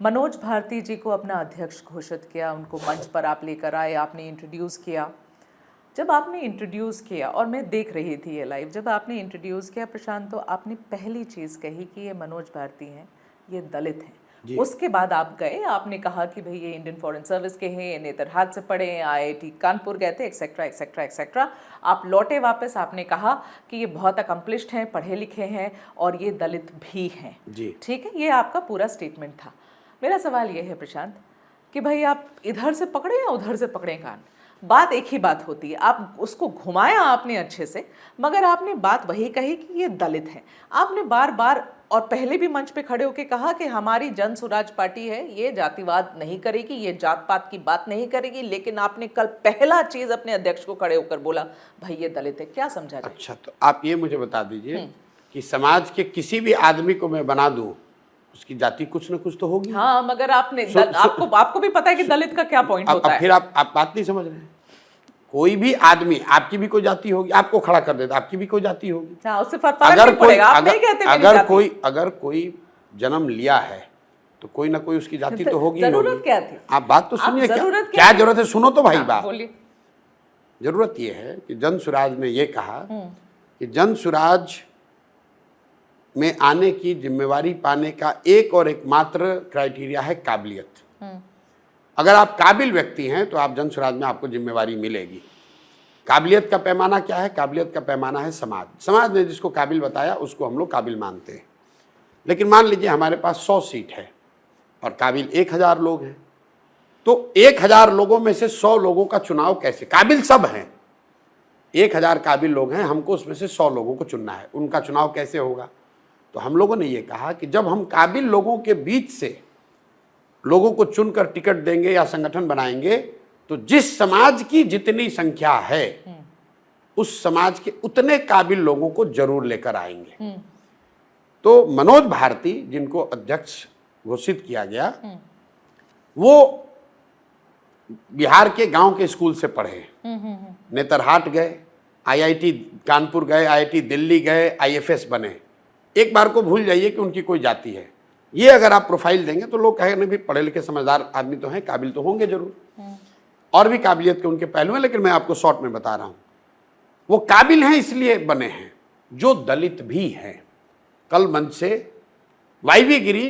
मनोज भारती जी को अपना अध्यक्ष घोषित किया, उनको मंच पर आप लेकर आए, आपने इंट्रोड्यूस किया। जब आपने इंट्रोड्यूस किया, और मैं देख रही थी ये लाइव, जब आपने इंट्रोड्यूस किया प्रशांत, तो आपने पहली चीज़ कही कि ये मनोज भारती हैं, ये दलित हैं। उसके बाद आप गए, आपने कहा कि भाई ये इंडियन फॉरेन सर्विस के हैं, ये नेतरहाट से पढ़े हैं, IIT कानपुर गए थे, एक्सेट्रा एक्सेट्रा एक्सेट्रा। आप लौटे वापस, आपने कहा कि ये बहुत अकम्पलिश्ड हैं, पढ़े लिखे हैं और ये दलित भी हैं। ठीक है, ये आपका पूरा स्टेटमेंट था। मेरा सवाल ये है प्रशांत कि भाई आप इधर से पकड़े या उधर से पकड़े कान, बात एक ही बात होती है। आप उसको घुमाया आपने अच्छे से, मगर आपने बात वही कही कि ये दलित हैं। आपने बार बार और पहले भी मंच पे खड़े होकर कहा कि हमारी जन स्वराज पार्टी है, ये जातिवाद नहीं करेगी, ये जात पात की बात नहीं करेगी, लेकिन आपने कल पहला चीज अपने अध्यक्ष को खड़े होकर बोला भाई ये दलित है। क्या समझा जाए? अच्छा, तो आप ये मुझे बता दीजिए कि समाज के किसी भी आदमी को मैं बना दूं, उसकी जाति कुछ न कुछ तो होगी। हाँ, मगर आपने आपको भी पता है कि दलित का क्या पॉइंट होता है। फिर आप बात नहीं समझ रहे हैं। कोई भी आदमी, आपकी भी कोई जाति होगी, आपको खड़ा कर देता, आपकी भी कोई जाति होगी। हाँ, उससे फर्क नहीं पड़ेगा। आप नहीं कहते अगर कोई जन्म लिया है तो कोई ना कोई उसकी जाति तो होगी। जरूरत क्या थी? आप बात तो सुनिए, क्या जरूरत है, सुनो तो भाई बात। जरूरत ये है कि जन स्वराज ने ये कहा कि जन स्वराज में आने की जिम्मेवारी पाने का एक और एकमात्र क्राइटेरिया है काबिलियत। अगर आप काबिल व्यक्ति हैं तो आप जन स्वराज में आपको जिम्मेवारी मिलेगी। काबिलियत का पैमाना क्या है? काबिलियत का पैमाना है समाज। समाज ने जिसको काबिल बताया उसको हम लोग काबिल मानते हैं। लेकिन मान लीजिए हमारे पास 100 सीट है और काबिल 1000 लोग हैं, तो 1000 लोगों में से 100 लोगों का चुनाव कैसे? काबिल सब हैं, 1000 काबिल लोग हैं, हमको उसमें से 100 लोगों को चुनना है, उनका चुनाव कैसे होगा? तो हम लोगों ने ये कहा कि जब हम काबिल लोगों के बीच से लोगों को चुनकर टिकट देंगे या संगठन बनाएंगे, तो जिस समाज की जितनी संख्या है उस समाज के उतने काबिल लोगों को जरूर लेकर आएंगे। तो मनोज भारती जिनको अध्यक्ष घोषित किया गया, वो बिहार के गांव के स्कूल से पढ़े, नेतरहाट गए, IIT कानपुर गए, IIT दिल्ली गए, IFS बने। एक बार को भूल जाइए कि उनकी कोई जाति है। ये अगर आप प्रोफाइल देंगे तो लोग कहेंगे भी पढ़े लिखे समझदार आदमी तो हैं, काबिल तो होंगे जरूर। और भी काबिलियत के उनके पहलू हैं, लेकिन मैं आपको शॉर्ट में बता रहा हूं। वो काबिल हैं इसलिए बने हैं जो दलित भी हैं। कल मंच से YV गिरी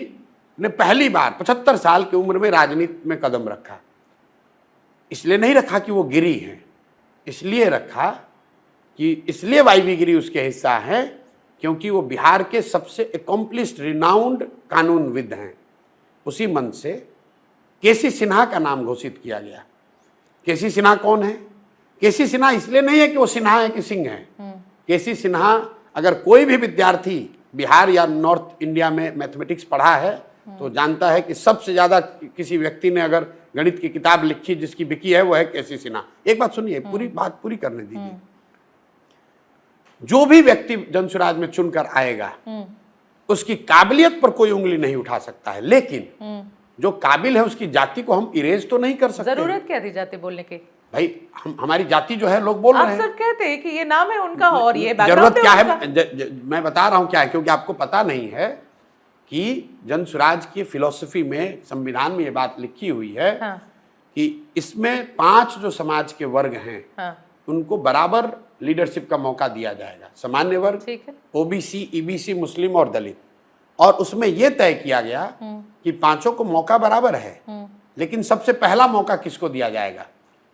ने पहली बार 75 साल की उम्र में राजनीति में कदम रखा। इसलिए नहीं रखा कि वो गिरी हैं, इसलिए रखा कि इसलिए YV गिरी उसके हिस्सा है क्योंकि वो बिहार के सबसे एकम्प्लिश्ड रिनाउंड कानूनविद हैं। उसी मन से केसी सिन्हा का नाम घोषित किया गया। केसी सिन्हा कौन है? केसी सिन्हा इसलिए नहीं है कि वो सिन्हा है कि सिंह है। केसी सिन्हा, अगर कोई भी विद्यार्थी बिहार या नॉर्थ इंडिया में मैथमेटिक्स पढ़ा है तो जानता है कि सबसे ज़्यादा किसी व्यक्ति ने अगर गणित की किताब लिखी जिसकी बिकी है वो है केसी सिन्हा। एक बात सुनिए, पूरी बात पूरी करने दीजिए। जो भी व्यक्ति जनसुराज में चुनकर आएगा उसकी काबिलियत पर कोई उंगली नहीं उठा सकता है, लेकिन जो काबिल है उसकी जाति को हम इरेज तो नहीं कर सकते। जरूरत क्या थी जाति बोलने की? भाई हमारी जाति जो है, लोग बोल रहे आप हैं, सब कहते हैं कि ये नाम है उनका और ये जरूरत क्या है उनका। मैं बता रहा हूं क्या है, क्योंकि आपको पता नहीं है कि जनसुराज की फिलॉसफी में, संविधान में ये बात लिखी हुई है हाँ। कि इसमें 5 जो समाज के वर्ग हैं हाँ। उनको बराबर लीडरशिप का मौका दिया जाएगा। सामान्य वर्ग, ठीक है, ओबीसी, ईबीसी, मुस्लिम और दलित। और उसमें यह तय किया गया कि 5 को मौका बराबर है, लेकिन सबसे पहला मौका किसको दिया जाएगा।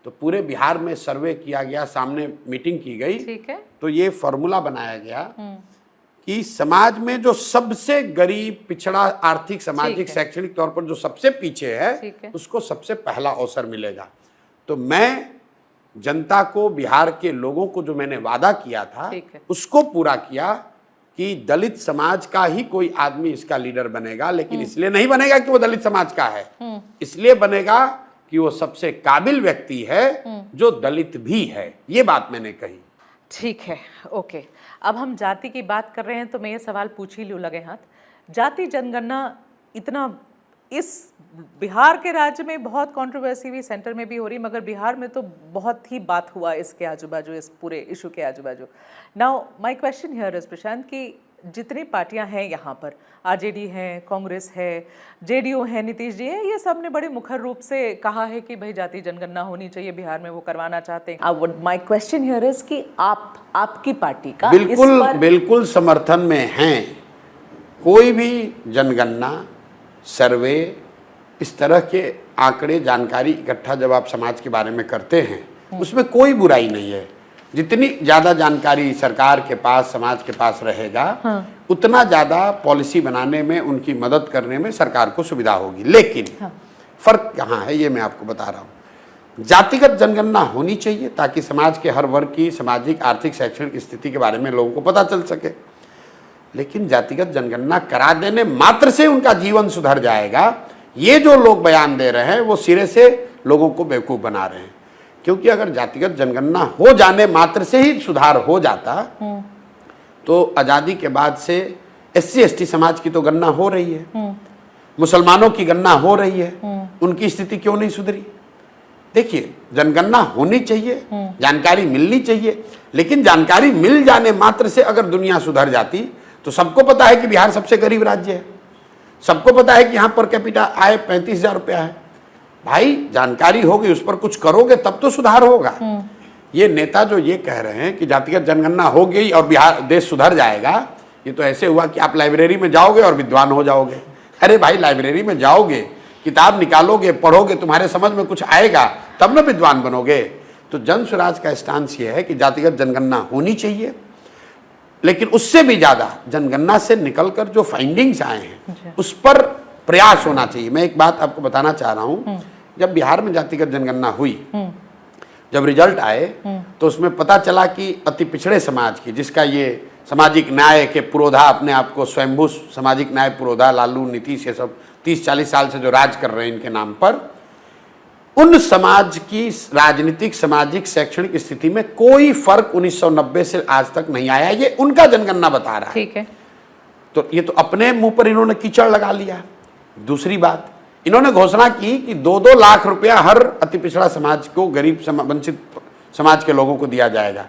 तो पूरे बिहार में सर्वे किया गया, सामने मीटिंग की गई, ठीक है। तो ये फॉर्मूला बनाया गया कि समाज में जो सबसे गरीब, पिछड़ा, आर्थिक, सामाजिक, शैक्षणिक तौर पर जो सबसे पीछे है उसको सबसे पहला अवसर मिलेगा। तो मैं जनता को, बिहार के लोगों को जो मैंने वादा किया था उसको पूरा किया कि दलित समाज का ही कोई आदमी इसका लीडर बनेगा, लेकिन इसलिए नहीं बनेगा कि वो दलित समाज का है, इसलिए बनेगा कि वो सबसे काबिल व्यक्ति है जो दलित भी है। ये बात मैंने कही। ठीक है, ओके। अब हम जाति की बात कर रहे हैं तो मैं ये सवाल पूछ ही लूँ लगे हाथ। जाति जनगणना इतना, इस बिहार के राज्य में बहुत कंट्रोवर्सी हुई, सेंटर में भी हो रही, मगर बिहार में तो बहुत ही बात हुआ इसके आजू बाजू, इस पूरे इशू के आजू बाजू। Now my question here is Prashant कि जितनी पार्टियां हैं यहाँ पर, आरजेडी है, कांग्रेस है, जेडीयू है, नीतीश जी है, ये सब ने बड़े मुखर रूप से कहा है कि भाई जाति जनगणना होनी चाहिए, बिहार में वो करवाना चाहते हैं। माय क्वेश्चन हियर इज कि आपकी पार्टी का बिल्कुल समर्थन में हैं। कोई भी जनगणना, सर्वे, इस तरह के आंकड़े, जानकारी इकट्ठा जब आप समाज के बारे में करते हैं उसमें कोई बुराई नहीं है। जितनी ज्यादा जानकारी सरकार के पास, समाज के पास रहेगा, उतना ज्यादा पॉलिसी बनाने में, उनकी मदद करने में सरकार को सुविधा होगी। लेकिन फर्क कहाँ है ये मैं आपको बता रहा हूँ। जातिगत जनगणना होनी चाहिए ताकि समाज के हर वर्ग की सामाजिक, आर्थिक, शैक्षणिक स्थिति के बारे में लोगों को पता चल सके, लेकिन जातिगत जनगणना करा देने मात्र से उनका जीवन सुधर जाएगा, ये जो लोग बयान दे रहे हैं वो सिरे से लोगों को बेवकूफ बना रहे हैं। क्योंकि अगर जातिगत जनगणना हो जाने मात्र से ही सुधार हो जाता तो आज़ादी के बाद से SC ST समाज की तो गणना हो रही है, मुसलमानों की गणना हो रही है, उनकी स्थिति क्यों नहीं सुधरी। देखिए, जनगणना होनी चाहिए, जानकारी मिलनी चाहिए, लेकिन जानकारी मिल जाने मात्र से अगर दुनिया सुधर जाती तो सबको पता है कि बिहार सबसे गरीब राज्य है, सबको पता है कि यहाँ पर कैपिटा आय 35,000 रुपया है। भाई जानकारी होगी, उस पर कुछ करोगे तब तो सुधार होगा। ये नेता जो ये कह रहे हैं कि जातिगत जनगणना हो गई और बिहार, देश सुधर जाएगा, ये तो ऐसे हुआ कि आप लाइब्रेरी में जाओगे और विद्वान हो जाओगे। अरे भाई, लाइब्रेरी में जाओगे, किताब निकालोगे, पढ़ोगे, तुम्हारे समझ में कुछ आएगा तब ना विद्वान बनोगे। तो जनसुराज का स्टांस ये है कि जातिगत जनगणना होनी चाहिए, लेकिन उससे भी ज्यादा जनगणना से निकलकर जो फाइंडिंग्स आए हैं उस पर प्रयास होना चाहिए। मैं एक बात आपको बताना चाह रहा हूं, जब बिहार में जातिगत जनगणना हुई, जब रिजल्ट आए तो उसमें पता चला कि अति पिछड़े समाज की, जिसका ये सामाजिक न्याय के पुरोधा, अपने आप को स्वयंभू सामाजिक न्याय पुरोधा, लालू, नीतीश, ये सब 30-40 साल से जो राज कर रहे हैं इनके नाम पर, उन समाज की राजनीतिक, सामाजिक, शैक्षणिक स्थिति में कोई फर्क 1990 से आज तक नहीं आया। ये उनका जनगणना बता रहा है। ठीक है। तो ये तो अपने मुंह पर इन्होंने कीचड़ लगा लिया। दूसरी बात, इन्होंने घोषणा की कि 2-2 लाख रुपया हर अति पिछड़ा समाज को, गरीब वंचित समाज के लोगों को दिया जाएगा।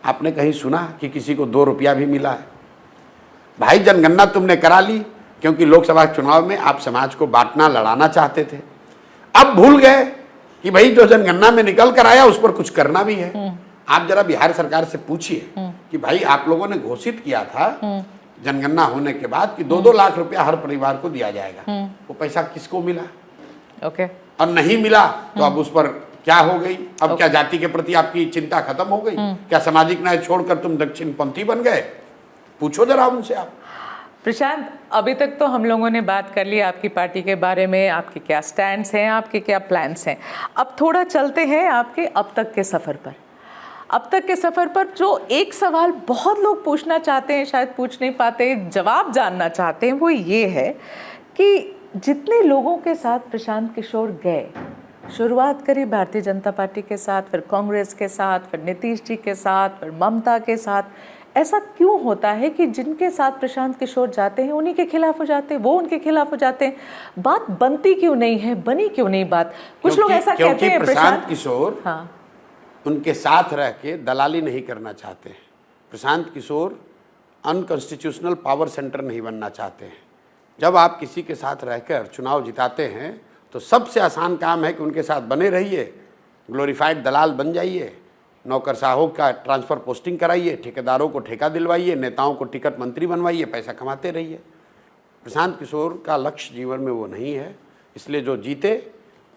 आपने कहीं सुना कि किसी को 2 रुपया भी मिला है? भाई, जनगणना तुमने करा ली क्योंकि लोकसभा चुनाव में आप समाज को बांटना, लड़ाना चाहते थे। अब भूल गए कि भाई जो जनगणना में निकल कर आया उस पर कुछ करना भी है। आप जरा बिहार सरकार से पूछिए कि भाई आप लोगों ने घोषित किया था जनगणना होने के बाद कि 2-2 लाख रुपया हर परिवार को दिया जाएगा, वो पैसा किसको मिला? ओके। और नहीं मिला तो अब उस पर क्या हो गई? अब क्या जाति के प्रति आपकी चिंता खत्म हो गई? क्या सामाजिक न्याय छोड़कर तुम दक्षिणपंथी बन गए? पूछो जरा उनसे आप। प्रशांत, अभी तक तो हम लोगों ने बात कर ली आपकी पार्टी के बारे में, आपके क्या स्टैंड्स हैं, आपके क्या प्लान्स हैं। अब थोड़ा चलते हैं आपके अब तक के सफ़र पर। अब तक के सफ़र पर जो एक सवाल बहुत लोग पूछना चाहते हैं, शायद पूछ नहीं पाते, जवाब जानना चाहते हैं, वो ये है कि जितने लोगों के साथ प्रशांत किशोर गए शुरुआत करी भारतीय जनता पार्टी के साथ, फिर कांग्रेस के साथ, फिर नीतीश जी के साथ, फिर ममता के साथ। ऐसा क्यों होता है कि जिनके साथ प्रशांत किशोर जाते हैं उन्हीं के खिलाफ हो जाते हैं, वो उनके खिलाफ हो जाते हैं? बात बनती क्यों नहीं है, बनी क्यों नहीं बात? कुछ लोग ऐसा कहते हैं प्रशांत किशोर हाँ उनके साथ रह के दलाली नहीं करना चाहते हैं। Prashant Kishor unconstitutional power centre नहीं बनना चाहते हैं। जब आप किसी के साथ रहकर चुनाव जिताते हैं तो सबसे आसान काम है कि उनके साथ बने रहिए, ग्लोरीफाइड दलाल बन जाइए, नौकरशाहों का ट्रांसफ़र पोस्टिंग कराइए, ठेकेदारों को ठेका दिलवाइए, नेताओं को टिकट मंत्री बनवाइए, पैसा कमाते रहिए। प्रशांत किशोर का लक्ष्य जीवन में वो नहीं है, इसलिए जो जीते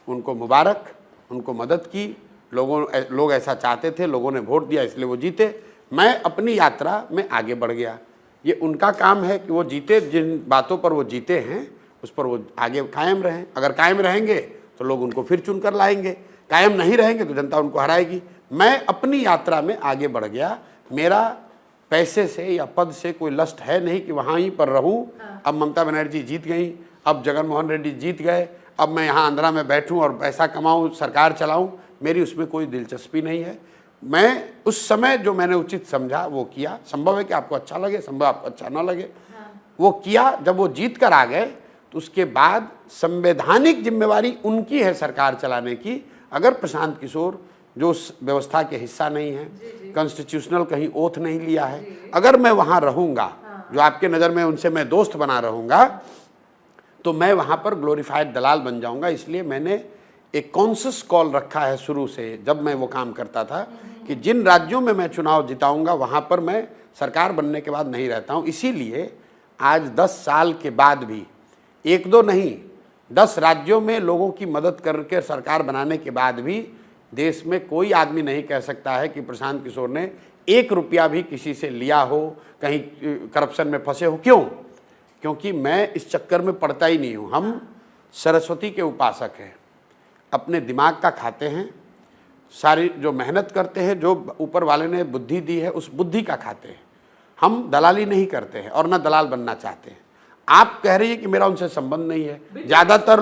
उनको मुबारक, उनको मदद की। लोग ऐसा चाहते थे, लोगों ने वोट दिया इसलिए वो जीते। मैं अपनी यात्रा में आगे बढ़ गया। ये उनका काम है कि वो जीते, जिन बातों पर वो जीते हैं उस पर वो आगे कायम रहें। अगर कायम रहेंगे तो लोग उनको फिर चुन कर लाएंगे, कायम नहीं रहेंगे तो जनता उनको हराएगी। मैं अपनी यात्रा में आगे बढ़ गया। मेरा पैसे से या पद से कोई लस्ट है नहीं कि वहाँ ही पर रहूँ। अब ममता बनर्जी जीत गई, अब जगन मोहन रेड्डी जीत गए, अब मैं यहाँ आंध्रा में बैठूँ और पैसा कमाऊँ, सरकार चलाऊँ, मेरी उसमें कोई दिलचस्पी नहीं है। मैं उस समय जो मैंने उचित समझा वो किया। संभव है कि आपको अच्छा लगे, संभव आपको अच्छा ना लगे, वो किया। जब वो जीत कर आ गए तो उसके बाद संवैधानिक जिम्मेवारी उनकी है सरकार चलाने की। अगर प्रशांत किशोर जो उस व्यवस्था के हिस्सा नहीं है, कॉन्स्टिट्यूशनल कहीं ओथ नहीं लिया है, अगर मैं वहाँ रहूँगा, जो आपके नज़र में उनसे मैं दोस्त बना रहूँगा, तो मैं वहाँ पर ग्लोरीफाइड दलाल बन जाऊँगा। इसलिए मैंने एक कॉन्शियस कॉल रखा है शुरू से, जब मैं वो काम करता था, कि जिन राज्यों में मैं चुनाव जिताऊँगा वहाँ पर मैं सरकार बनने के बाद नहीं रहता हूँ। इसीलिए आज 10 साल के बाद भी, एक दो नहीं 10 राज्यों में लोगों की मदद करके सरकार बनाने के बाद भी देश में कोई आदमी नहीं कह सकता है कि प्रशांत किशोर ने 1 रुपया भी किसी से लिया हो, कहीं करप्शन में फंसे हो। क्यों? क्योंकि मैं इस चक्कर में पड़ता ही नहीं हूँ। हम सरस्वती के उपासक हैं, अपने दिमाग का खाते हैं, सारी जो मेहनत करते हैं, जो ऊपर वाले ने बुद्धि दी है उस बुद्धि का खाते हैं। हम दलाली नहीं करते हैं और न दलाल बनना चाहते हैं। आप कह रही है कि मेरा उनसे संबंध नहीं है। ज़्यादातर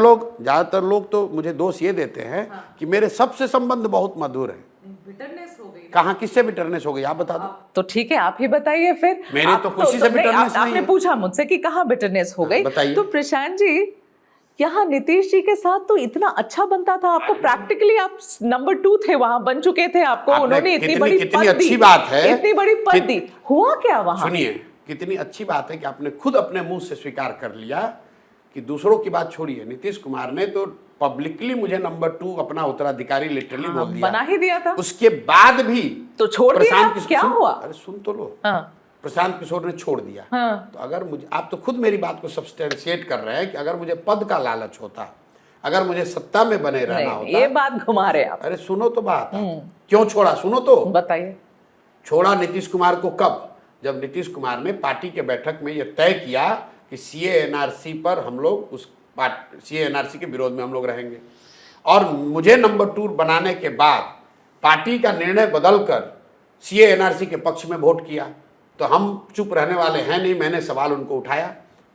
लोग तो मुझे दोष ये देते हैं कि मेरे सबसे संबंध बहुत मधुर हैं। बिटरनेस हो गई। कहाँ, किससे बिटरनेस हो गई, आप बता दो। तो ठीक है, आप ही बताइए फिर। मेरे तो किसी से बिटरनेस नहीं आपने है। पूछा मुझसे कि कहाँ बिटरनेस हो गई, बताइए। तो प्रशांत जी, यहाँ नीतीश जी के साथ तो इतना अच्छा बनता था, आपको प्रैक्टिकली आप नंबर 2 थे, वहां बन चुके थे आपको। उन्होंने इतनी बड़ी कितनी अच्छी बात है, इतनी बड़ी पद दी, हुआ क्या वहां? सुनिए, कितनी अच्छी बात है कि आपने खुद अपने मुंह से स्वीकार कर लिया कि दूसरों की बात छोड़िए, नीतीश कुमार ने तो पब्लिकली मुझे नंबर 2 अपना उत्तराधिकारी लिटरली बोल दिया, बना ही दिया था। उसके बाद भी तो छोड़ दिया, क्या हुआ? अरे सुन तो लो। हाँ। प्रशांत किशोर ने छोड़ दिया। हाँ। तो अगर मुझे, आप तो खुद मेरी बात को सब्सटेंशिएट कर रहे हैं कि अगर मुझे पद का लालच होता, अगर मुझे सत्ता में बने रहना होता। ये बात घुमा रहे आप। अरे सुनो तो बात, क्यों छोड़ा सुनो तो। बताइए। छोड़ा नीतीश कुमार को कब? जब नीतीश कुमार ने पार्टी के बैठक में यह तय किया कि सीए एनआरसी पर हम लोग सीए एनआरसी के विरोध में हम लोग रहेंगे, और मुझे नंबर 2 बनाने के बाद पार्टी का निर्णय बदलकर सीए एनआरसी के पक्ष में वोट किया। तो हम चुप रहने वाले हैं नहीं। मैंने सवाल उनको उठाया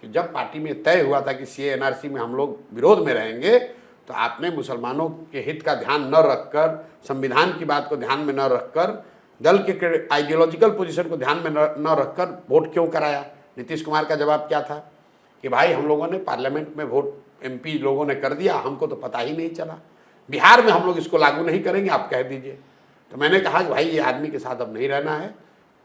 कि जब पार्टी में तय हुआ था कि सीए एनआरसी में हम लोग विरोध में रहेंगे, तो आपने मुसलमानों के हित का ध्यान न रखकर, संविधान की बात को ध्यान में न रखकर, दल के आइडियोलॉजिकल पोजीशन को ध्यान में न रखकर वोट क्यों कराया? नीतीश कुमार का जवाब क्या था कि भाई हम लोगों ने पार्लियामेंट में वोट, एमपी लोगों ने कर दिया, हमको तो पता ही नहीं चला, बिहार में हम लोग इसको लागू नहीं करेंगे, आप कह दीजिए। तो मैंने कहा कि भाई ये आदमी के साथ अब नहीं रहना है।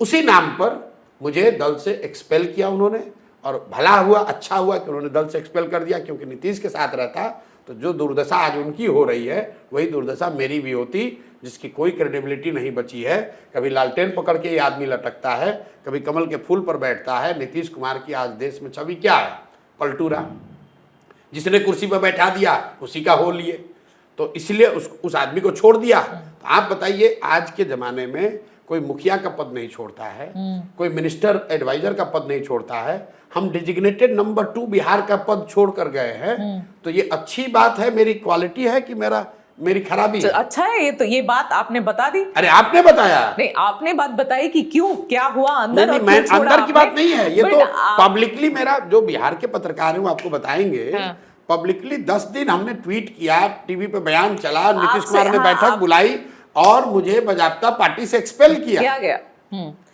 उसी नाम पर मुझे दल से एक्सपेल किया उन्होंने, और भला हुआ, अच्छा हुआ कि उन्होंने दल से एक्सपेल कर दिया, क्योंकि नीतीश के साथ रहता तो जो दुर्दशा आज उनकी हो रही है वही दुर्दशा मेरी भी होती, जिसकी कोई क्रेडिबिलिटी नहीं बची है। कभी लालटेन पकड़ के ये आदमी लटकता है, कभी कमल के फूल पर बैठता है। नीतीश कुमार की आज देश में छवि क्या है? पलटूरा, जिसने कुर्सी पर बैठा दिया उसी का हो लिए। तो इसलिए उस आदमी को छोड़ दिया। तो आप बताइए, आज के ज़माने में कोई मुखिया का पद नहीं छोड़ता है, कोई मिनिस्टर एडवाइजर का पद नहीं छोड़ता है। हम डिजिग्नेटेड नंबर 2 बिहार का पद छोड़ कर गए हैं। तो ये अच्छी बात है, मेरी क्वालिटी है कि मेरी खराबी है? अच्छा है ये, तो ये बात आपने बता दी। अरे आपने बताया नहीं, आपने बात बताई कि क्यों, क्या हुआ अंदर। नहीं, मैं अंदर की बात नहीं है, ये तो पब्लिकली मेरा, जो बिहार के पत्रकार हैं वो आपको बताएंगे। पब्लिकली 10 दिन हमने ट्वीट किया, टीवी पे बयान चला, नीतीश आपसे- कुमार ने हाँ, बैठक बुलाई और मुझे बाकायदा पार्टी से एक्सपेल किया। गया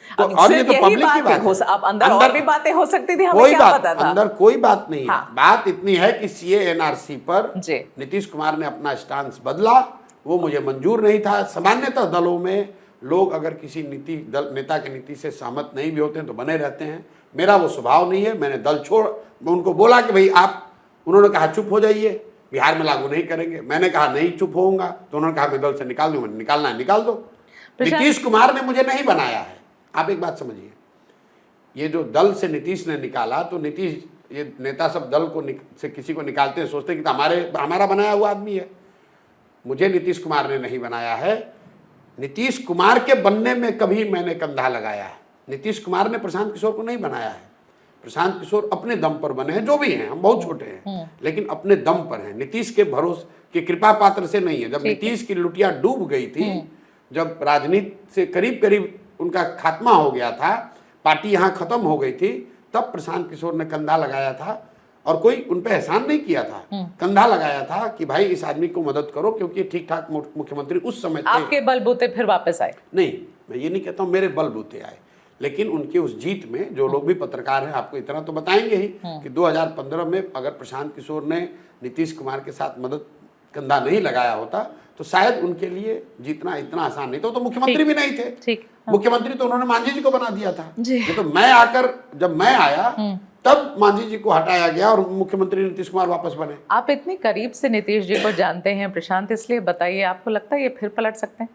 तो अब और ये सिर्फ तो यही पब्लिक की बात बात हो है। अब अंदर और भी बातें हो सकती थी, हमें कोई क्या बात पता था। अंदर कोई बात नहीं है। हाँ। बात इतनी है कि सीए एनआरसी पर जी। नीतीश कुमार ने अपना स्टांस बदला, वो मुझे मंजूर नहीं था। सामान्यतः दलों में लोग अगर किसी नेता की नीति से सहमत नहीं भी होते हैं तो बने रहते हैं। मेरा वो स्वभाव नहीं है। मैंने दल छोड़, मैं उनको बोला कि भाई आप, उन्होंने कहा चुप हो जाइए, बिहार में लागू नहीं करेंगे। मैंने कहा नहीं चुप होऊंगा, तो उन्होंने कहा मैं दल से निकाल दूं। मैंने निकालना है निकाल दो। नीतीश कुमार ने मुझे नहीं बनाया है। आप एक बात समझिए, ये जो दल से नीतीश ने निकाला, तो नीतीश, ये नेता सब दल को से किसी को निकालते हैं, सोचते हैं कि हमारा बनाया हुआ आदमी है। मुझे नीतीश कुमार ने नहीं बनाया है। नीतीश कुमार के बनने में कभी मैंने कंधा लगाया है। नीतीश कुमार ने प्रशांत किशोर को नहीं बनाया है। प्रशांत किशोर अपने दम पर बने हैं, जो भी हैं, हम बहुत छोटे हैं लेकिन अपने दम पर हैं। नीतीश के भरोसे के कृपा पात्र से नहीं है। जब नीतीश की लुटिया डूब गई थी, जब राजनीति से करीब करीब उनका खात्मा हो गया था, पार्टी यहाँ खत्म हो गई थी, तब प्रशांत किशोर ने कंधा लगाया था और कोई उन पर एहसान नहीं किया था। कंधा लगाया था कि भाई इस आदमी को मदद करो, क्योंकि ठीक ठाक मुख्यमंत्री उस समय थे। आपके बलबूते फिर वापस आए? नहीं, मैं ये नहीं कहता हूँ मेरे बलबूते आए, लेकिन उनकी उस जीत में जो लोग भी पत्रकार हैं आपको इतना तो बताएंगे ही कि 2015 में अगर प्रशांत किशोर ने नीतीश कुमार के साथ कंधा नहीं लगाया होता तो शायद उनके लिए जीतना इतना आसान नहीं था। तो मुख्यमंत्री भी नहीं थे। ठीक। मुख्यमंत्री तो उन्होंने मांझी जी को बना दिया था। जी। ये तो जब मैं आया तब मांझी जी को हटाया गया और मुख्यमंत्री नीतीश कुमार वापस बने। आप इतनी करीब से नीतीश जी को जानते हैं प्रशांत, इसलिए बताइए, आपको लगता है ये फिर पलट सकते हैं?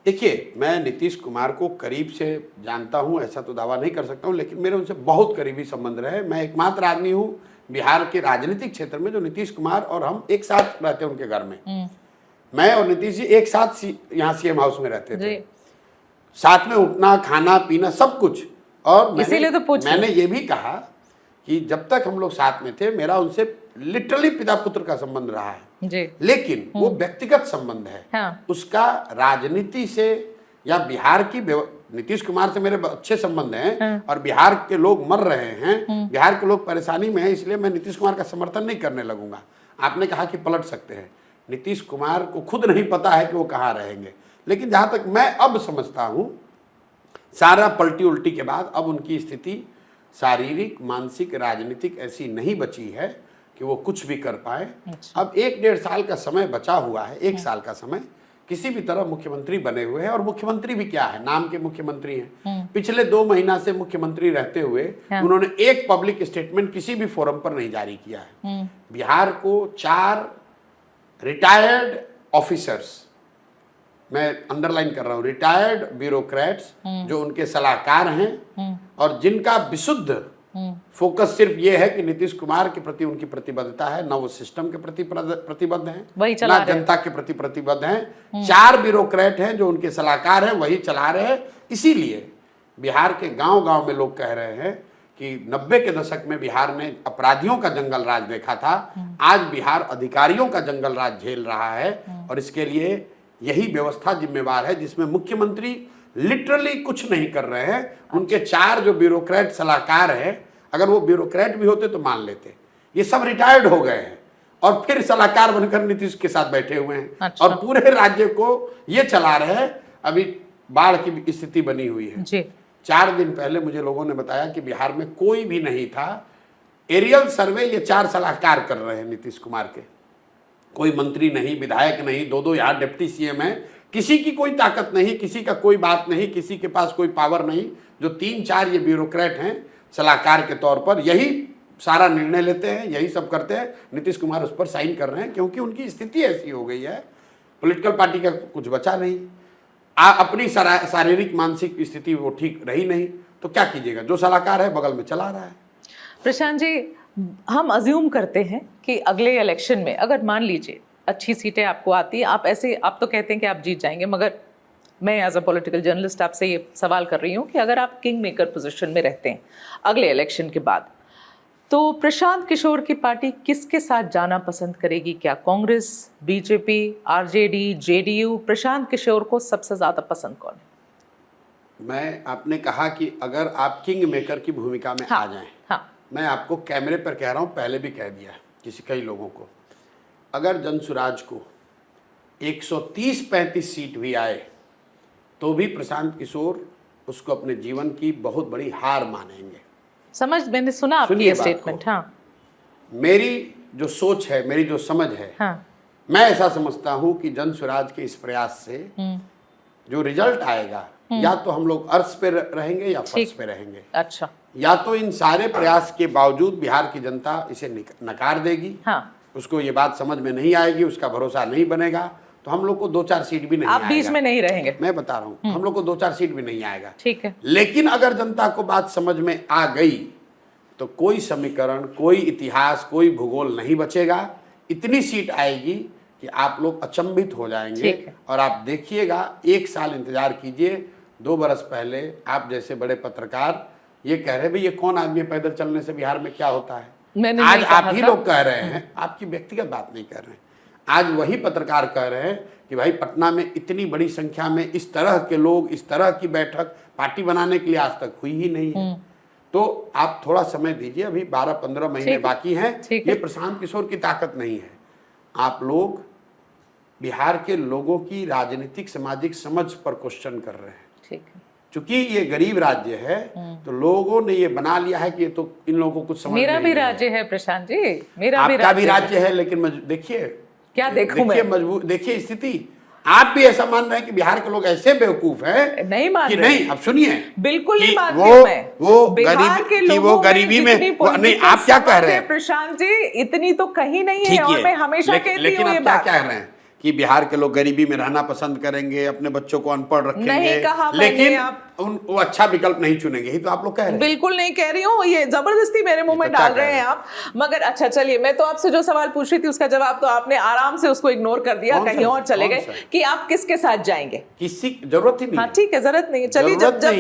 देखिए, मैं नीतीश कुमार को करीब से जानता हूं ऐसा तो दावा नहीं कर सकता हूं, लेकिन मेरे उनसे बहुत करीबी संबंध रहे। मैं एकमात्र आदमी हूं बिहार के राजनीतिक क्षेत्र में जो नीतीश कुमार और हम एक साथ रहते हैं उनके घर में। मैं और नीतीश जी एक साथ यहाँ सीएम हाउस में रहते थे, साथ में उठना खाना पीना सब कुछ। और इसीलिए तो मैंने ये भी कहा कि जब तक हम लोग साथ में थे, मेरा उनसे लिटरली पिता पुत्र का संबंध रहा है जी। लेकिन वो व्यक्तिगत संबंध है। हाँ। उसका राजनीति से या बिहार की, नीतीश कुमार से मेरे अच्छे संबंध हैं और बिहार के लोग मर रहे हैं, बिहार के लोग परेशानी में हैं, इसलिए मैं नीतीश कुमार का समर्थन नहीं करने लगूंगा। आपने कहा कि पलट सकते हैं, नीतीश कुमार को खुद नहीं पता है कि वो कहाँ रहेंगे, लेकिन जहाँ तक मैं अब समझता हूँ, सारा पलटी उल्टी के बाद अब उनकी स्थिति शारीरिक, मानसिक, राजनीतिक ऐसी नहीं बची है कि वो कुछ भी कर पाए। अब 1-1.5 साल का समय बचा हुआ है, 1 साल का समय किसी भी तरह मुख्यमंत्री बने हुए हैं। और मुख्यमंत्री भी क्या है, नाम के मुख्यमंत्री हैं। पिछले 2 महीना से मुख्यमंत्री रहते हुए उन्होंने एक पब्लिक स्टेटमेंट किसी भी फोरम पर नहीं जारी किया है। बिहार को 4 रिटायर्ड ऑफिसर्स, मैं अंडरलाइन कर रहा हूं, रिटायर्ड ब्यूरोक्रेट्स जो उनके सलाहकार हैं और जिनका विशुद्ध फोकस सिर्फ ये है कि नीतीश कुमार के प्रति उनकी प्रतिबद्धता है, ना वो सिस्टम के प्रति प्रतिबद्ध हैं, ना जनता के प्रति प्रतिबद्ध हैं। 4 ब्यूरोक्रेट हैं जो उनके सलाहकार हैं, वही चला रहे हैं। इसीलिए बिहार के गांव-गांव में लोग कह रहे हैं कि 90 के दशक में बिहार ने अपराधियों का जंगल राज देखा था, आज बिहार अधिकारियों का जंगल राज झेल रहा है। और इसके लिए यही व्यवस्था जिम्मेवार है, जिसमें मुख्यमंत्री लिटरली कुछ नहीं कर रहे हैं। उनके 4 जो ब्यूरोक्रेट सलाहकार हैं, अगर वो ब्यूरोक्रेट भी होते तो मान लेते, ये सब रिटायर्ड हो गए हैं और फिर सलाहकार बनकर नीतीश के साथ बैठे हुए हैं। अच्छा। और पूरे राज्य को ये चला रहे हैं। अभी बाढ़ की स्थिति बनी हुई है जी। 4 दिन पहले मुझे लोगों ने बताया कि बिहार में कोई भी नहीं था। एरियल सर्वे ये 4 सलाहकार कर रहे हैं नीतीश कुमार के, कोई मंत्री नहीं, विधायक नहीं, 2-2 यहाँ डिप्टी सीएम है। किसी की कोई ताकत नहीं, किसी का कोई बात नहीं, किसी के पास कोई पावर नहीं। जो 3-4 ये ब्यूरोक्रेट हैं सलाहकार के तौर पर, यही सारा निर्णय लेते हैं, यही सब करते हैं। नीतीश कुमार उस पर साइन कर रहे हैं क्योंकि उनकी स्थिति ऐसी हो गई है, पॉलिटिकल पार्टी का कुछ बचा नहीं। अपनी शारीरिक मानसिक स्थिति वो ठीक रही नहीं, तो क्या कीजिएगा, जो सलाहकार है बगल में चला रहा है। प्रशांत जी, हम अज्यूम करते हैं कि अगले इलेक्शन में अगर मान लीजिए अच्छी सीटें आपको आती है, आप तो कहते हैं कि आप जीत जाएंगे, मगर मैं एज अ पॉलिटिकल जर्नलिस्ट आपसे ये सवाल कर रही हूँ कि अगर आप किंग मेकर पोजीशन में रहते हैं अगले इलेक्शन के बाद, तो प्रशांत किशोर की पार्टी किसके साथ जाना पसंद करेगी? क्या Congress, BJP, RJD, JDU? Prashant Kishor को सबसे ज़्यादा पसंद कौन है? आपने कहा कि अगर आप किंग मेकर की भूमिका में आ जाएं, हाँ। मैं आपको कैमरे पर कह रहा हूँ, पहले भी कह दिया, कई लोगों को, अगर जनसुराज को 130-35 सीट भी आए तो भी प्रशांत किशोर उसको अपने जीवन की बहुत बड़ी हार मानेंगे। मैंने सुना आपकी सुनिए ये बात स्टेटमेंट। को। हाँ मेरी जो सोच है, मेरी जो समझ है, हाँ। मैं ऐसा समझता हूं कि जनसुराज के इस प्रयास से जो रिजल्ट आएगा, या तो हम लोग अर्श पे रहेंगे या फर्श पे रहेंगे। अच्छा। या तो इन सारे प्रयास के बावजूद बिहार की जनता इसे नकार देगी, हाँ। उसको ये बात समझ में नहीं आएगी, उसका भरोसा नहीं बनेगा, तो हम लोग को 2-4 सीट भी नहीं आप आएगा। बीच में नहीं रहेंगे, मैं बता रहा हूँ, हम लोग को 2-4 सीट भी नहीं आएगा। ठीक है। लेकिन अगर जनता को बात समझ में आ गई तो कोई समीकरण, कोई इतिहास, कोई भूगोल नहीं बचेगा। इतनी सीट आएगी कि आप लोग अचंभित हो जाएंगे। और आप देखिएगा, 1 साल इंतजार कीजिए। 2 बरस पहले आप जैसे बड़े पत्रकार ये कह रहे, भाई ये कौन आदमी है, पैदल चलने से बिहार में क्या होता है। आज आप ही लोग कह रहे हैं, आपकी व्यक्तिगत बात नहीं कर रहे हैं, आज वही पत्रकार कह रहे हैं कि भाई पटना में इतनी बड़ी संख्या में इस तरह के लोग, इस तरह की बैठक पार्टी बनाने के लिए आज तक हुई ही नहीं है। तो आप थोड़ा समय दीजिए, अभी 12-15 महीने बाकी हैं। ये प्रशांत किशोर की ताकत नहीं है। आप लोग बिहार के लोगों की राजनीतिक सामाजिक समझ पर क्वेश्चन कर रहे हैं। ठीक है। चूंकि ये गरीब राज्य है तो लोगों ने ये बना लिया है कि ये तो इन लोगों को कुछ समझ मेरा भी राज्य है प्रशांत जी, मेरा आपका भी राज्य है। लेकिन देखिए, क्या देखूं मैं? मजबूर देखिए स्थिति। आप भी ऐसा मान रहे हैं कि बिहार के लोग ऐसे बेवकूफ हैं? नहीं मान कि रहे। नहीं, अब सुनिए, बिल्कुल नहीं मानती हूं मैं। वो गरीबी में नहीं, आप क्या कह रहे हैं प्रशांत जी? इतनी तो कहीं नहीं है, और मैं हमेशा कहती हूँ। लेकिन आप क्या कह रहे हैं कि बिहार के लोग गरीबी में रहना पसंद करेंगे, अपने बच्चों को अनपढ़ रखेंगे, नहीं कहा लेकिन वो अच्छा विकल्प नहीं चुनेंगे, ही तो आप लोग कह रहे हैं। बिल्कुल नहीं कह रही हूँ, ये जबरदस्ती मेरे मुंह में डाल रहे हैं आप। मगर अच्छा चलिए, मैं तो आपसे जो सवाल पूछ रही थी उसका जवाब तो आपने आराम से उसको इग्नोर कर दिया, कहीं और चले गए कि आप किसके साथ जाएंगे। किसी जरूरत ही नहीं। हाँ ठीक है, जरूरत नहीं है। चलिए,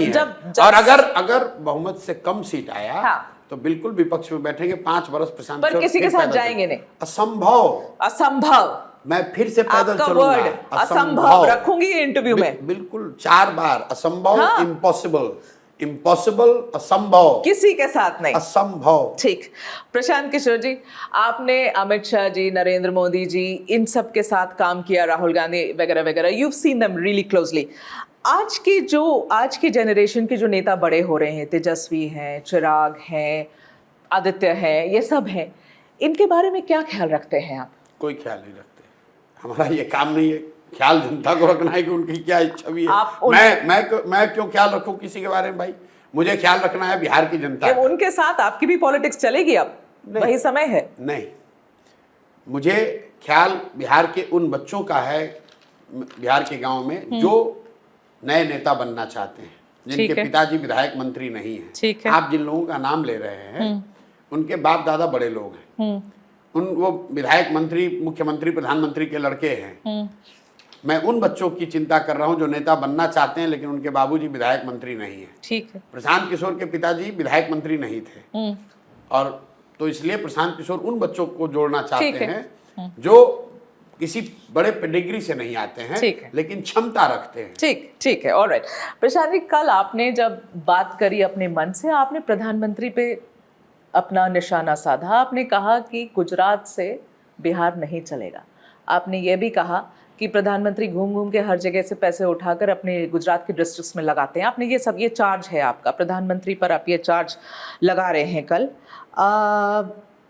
जब और अगर बहुमत से कम सीट आया तो बिल्कुल विपक्ष में बैठेंगे 5 वर्ष प्रशांत। पर किसी के साथ जाएंगे नहीं, असंभव। मैं फिर से पैदल चलूंगा, असंभव रखूंगी इंटरव्यू में, बिल्कुल 4 बार असंभव। इम्पॉसिबल, इम्पॉसिबल, असंभव, किसी के साथ नहीं, असंभव। ठीक। प्रशांत किशोर जी, आपने अमित शाह जी, नरेंद्र मोदी जी, इन सब के साथ काम किया, राहुल गांधी वगैरह वगैरह, you seen them really closely. आज की जनरेशन के जो नेता बड़े हो रहे हैं, तेजस्वी हैं, चिराग हैं, आदित्य हैं, ये सब हैं, इनके बारे में क्या ख्याल रखते हैं आप? कोई ख्याल नहीं रखते। हमारा ये काम नहीं है ख्याल जनता को रखना है कि उनकी क्या छवि है। मैं क्यों ख्याल रखूं किसी के बारे में? भाई मुझे ख्याल रखना है बिहार की जनता। उनके साथ आपकी भी पॉलिटिक्स चलेगी अब? वही समय है। नहीं, मुझे ख्याल बिहार के उन बच्चों का है, बिहार के गांव में जो नए नेता बनना चाहते हैं, जिनके पिताजी विधायक मंत्री नहीं है। आप जिन लोगों का नाम ले रहे हैं उनके बाप दादा बड़े लोग हैं, वो विधायक मंत्री, मुख्यमंत्री, प्रधानमंत्री के लड़के हैं। मैं उन बच्चों की चिंता कर रहा हूं जो नेता बनना चाहते हैं लेकिन उनके बाबूजी विधायक मंत्री नहीं है। ठीक है। प्रशांत किशोर के पिताजी विधायक मंत्री नहीं थे, और तो इसलिए प्रशांत किशोर उन बच्चों को जोड़ना चाहते हैं जो किसी बड़े पेडिग्री से नहीं आते हैं लेकिन क्षमता रखते हैं। ठीक है, ऑलराइट। प्रशांत जी, कल आपने जब बात करी अपने मन से, आपने प्रधानमंत्री पे अपना निशाना साधा। आपने कहा कि गुजरात से बिहार नहीं चलेगा। आपने ये भी कहा कि प्रधानमंत्री घूम घूम के हर जगह से पैसे उठाकर अपने गुजरात के डिस्ट्रिक्ट्स में लगाते हैं। आपने ये चार्ज है आपका, प्रधानमंत्री पर आप ये चार्ज लगा रहे हैं कल।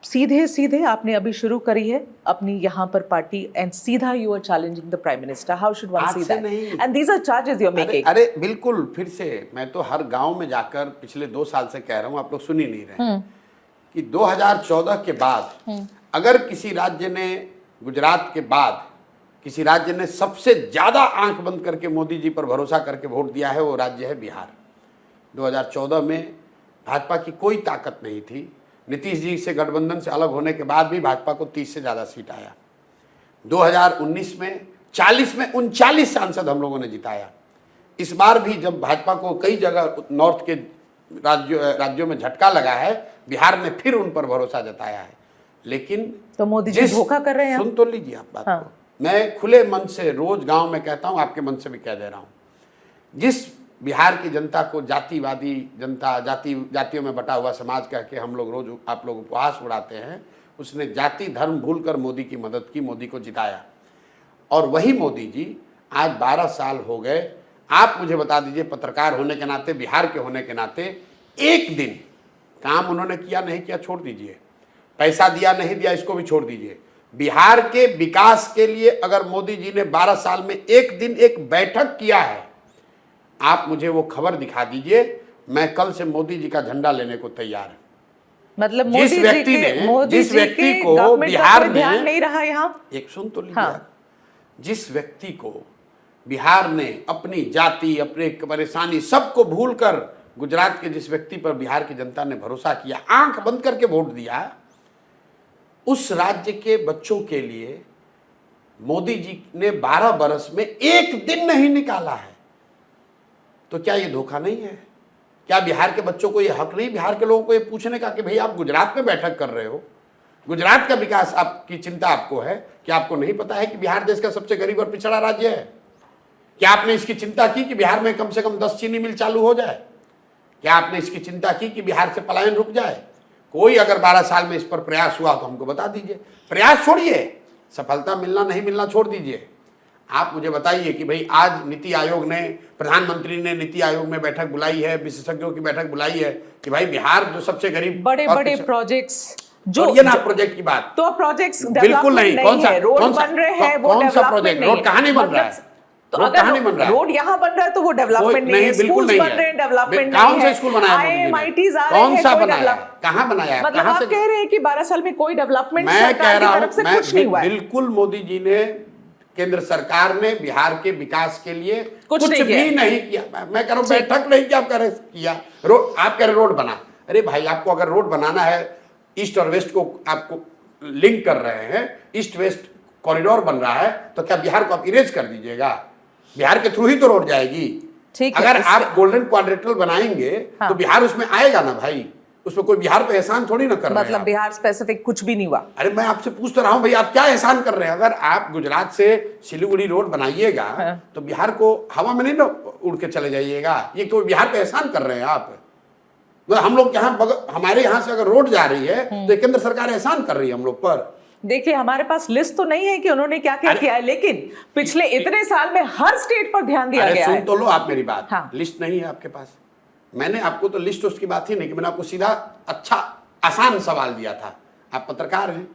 सीधे सीधे आपने अभी शुरू करी है अपनी यहाँ पर पार्टी, एंड सीधा you are challenging the prime minister. How should one see that? And these are charges you are making. अरे बिल्कुल, फिर से मैं तो हर गांव में जाकर पिछले 2 साल से कह रहा हूँ, आप लोग सुन ही नहीं रहे कि 2014 के बाद अगर किसी राज्य ने, गुजरात के बाद किसी राज्य ने सबसे ज्यादा आंख बंद करके मोदी जी पर भरोसा करके वोट दिया है, वो राज्य है बिहार। 2014 में भाजपा की कोई ताकत नहीं थी। नीतीश जी से गठबंधन से अलग होने के बाद भी भाजपा को 30 से ज़्यादा सीट आया। 2019 में 40 में 39 सांसद हम लोगों ने जिताया। इस बार भी जब भाजपा को कई जगह नॉर्थ के राज्यों में झटका लगा है, बिहार ने फिर उन पर भरोसा जताया है। लेकिन तो मोदी जी धोखा कर रहे हैं। सुन तो लीजिए आप बात को। मैं खुले मन से रोज गांव में कहता हूं, आपके मन से भी कह दे रहा हूं, जिस बिहार की जनता को जातिवादी जनता, जातियों में बटा हुआ समाज कह के हम लोग रोज आप लोग उपहास उड़ाते हैं, उसने जाति धर्म भूलकर मोदी की मदद की, मोदी को जिताया। और वही मोदी जी आज 12 साल हो गए। आप मुझे बता दीजिए, पत्रकार होने के नाते, बिहार के होने के नाते, एक दिन काम उन्होंने किया नहीं किया छोड़ दीजिए, पैसा दिया नहीं दिया इसको भी छोड़ दीजिए, बिहार के विकास के लिए अगर मोदी जी ने 12 साल में एक दिन एक बैठक किया है, आप मुझे वो खबर दिखा दीजिए, मैं कल से मोदी जी का झंडा लेने को तैयार हूं। मतलब जिस व्यक्ति को बिहार में ध्यान नहीं रहा यहाँ। एक सुन तो लीजिए, जिस व्यक्ति को बिहार ने अपनी जाति, अपने परेशानी सबको भूलकर, गुजरात के जिस व्यक्ति पर बिहार की जनता ने भरोसा किया, आंख बंद करके वोट दिया, उस राज्य के बच्चों के लिए मोदी जी ने 12 बरस में एक दिन नहीं निकाला है। तो क्या ये धोखा नहीं है? क्या बिहार के बच्चों को ये हक नहीं, बिहार के लोगों को ये पूछने का कि भाई आप गुजरात में बैठक कर रहे हो, गुजरात का विकास आपकी चिंता आपको है, क्या आपको नहीं पता है कि बिहार देश का सबसे गरीब और पिछड़ा राज्य है? क्या आपने इसकी चिंता की कि बिहार में कम से कम 10 चीनी मिल चालू हो जाए? क्या आपने इसकी चिंता की कि बिहार से पलायन रुक जाए? कोई अगर 12 साल में इस पर प्रयास हुआ तो हमको बता दीजिए। प्रयास छोड़िए, सफलता मिलना नहीं मिलना छोड़ दीजिए। आप मुझे बताइए कि भाई आज नीति आयोग ने, प्रधानमंत्री ने नीति आयोग में बैठक बुलाई है, विशेषज्ञों की बैठक बुलाई है कि भाई बिहार जो सबसे गरीब, बड़े बड़े प्रोजेक्ट्स जो ये ना प्रोजेक्ट की बात, तो प्रोजेक्ट्स बिल्कुल नहीं। कौन सा रोड बन रहे हैं, वो कौन सा प्रोजेक्ट? रोड कहाँ नहीं बन रहा है? तो अगर रोड यहाँ बन रहा है तो वो डेवलपमेंट नहीं है, बिल्कुल नहीं बन रहे हैं, डेवलपमेंट नहीं है। कौन सा स्कूल बनाया मोदी जी ने? कौन सा बनाया? कहाँ बनाया? मतलब आप कह रहे हैं कि 12 साल में कोई डेवलपमेंट मैं कह रहा तरफ से कुछ नहीं हुआ है। बिल्कुल मोदी जी ने, केंद्र सरकार ने बिहार के विकास के लिए कुछ भी नहीं किया। मैं कह रहा हूँ बैठक नहीं किया, आप कह रहे किया। आप कह रहे रोड बना। अरे भाई, आपको अगर रोड बनाना है, ईस्ट और वेस्ट को आपको लिंक कर रहे हैं, ईस्ट वेस्ट कॉरिडोर बन रहा है, तो क्या बिहार को आप इरेज कर दीजिएगा? बिहार के थ्रू ही तो रोड जाएगी। अगर आप गोल्डन क्वाड्रेंटल बनाएंगे तो बिहार उसमें आएगा ना भाई, उसमें कोई बिहार पे एहसान थोड़ी ना कर रहे हैं। मतलब बिहार स्पेसिफिक कुछ भी नहीं हुआ। अरे मैं आपसे पूछ तो रहा हूं भाई, आप क्या एहसान कर रहे हैं? अगर आप गुजरात से सिलीगुड़ी रोड बनाइएगा तो बिहार को हवा में नहीं ना उड़ के चले जाइएगा। ये कोई बिहार पे एहसान कर रहे हैं आप? मतलब हम लोग यहाँ, हमारे यहाँ से अगर रोड जा रही है तो केंद्र सरकार एहसान कर रही है हम लोग पर। देखिए, हमारे पास लिस्ट तो नहीं है कि उन्होंने क्या क्या किया है, लेकिन पिछले इतने साल में हर स्टेट पर ध्यान दिया गया है। सुन तो लो आप मेरी बात। लिस्ट नहीं है आपके पास। मैंने आपको तो लिस्ट उसकी बात ही नहीं कि मैंने आपको सीधा अच्छा आसान सवाल दिया था। आप पत्रकार हैं,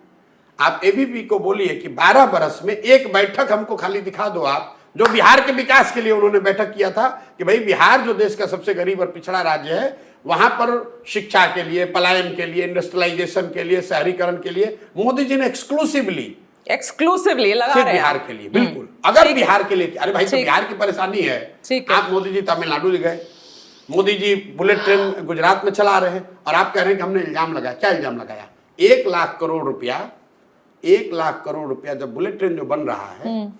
आप एबीपी को बोलिए कि 12 बरस में एक बैठक हमको खाली दिखा दो आप, जो बिहार के विकास के लिए उन्होंने बैठक किया था कि भाई बिहार जो देश का सबसे गरीब और पिछड़ा राज्य है, वहां पर शिक्षा के लिए, पलायन के लिए, इंडस्ट्रियलाइजेशन के लिए, शहरीकरण के लिए मोदी जी ने एक्सक्लूसिवली लगा रहे बिहार के लिए। बिल्कुल, अगर बिहार के लिए, अरे भाई तो बिहार की परेशानी है। आप मोदी जी तमिलनाडु गए, मोदी जी बुलेट ट्रेन गुजरात में चला रहे हैं और आप कह रहे हैं कि हमने इल्जाम लगाया। क्या इल्जाम लगाया? 1 लाख करोड़ रुपया, 1 लाख करोड़ रुपया जब बुलेट ट्रेन जो बन रहा है,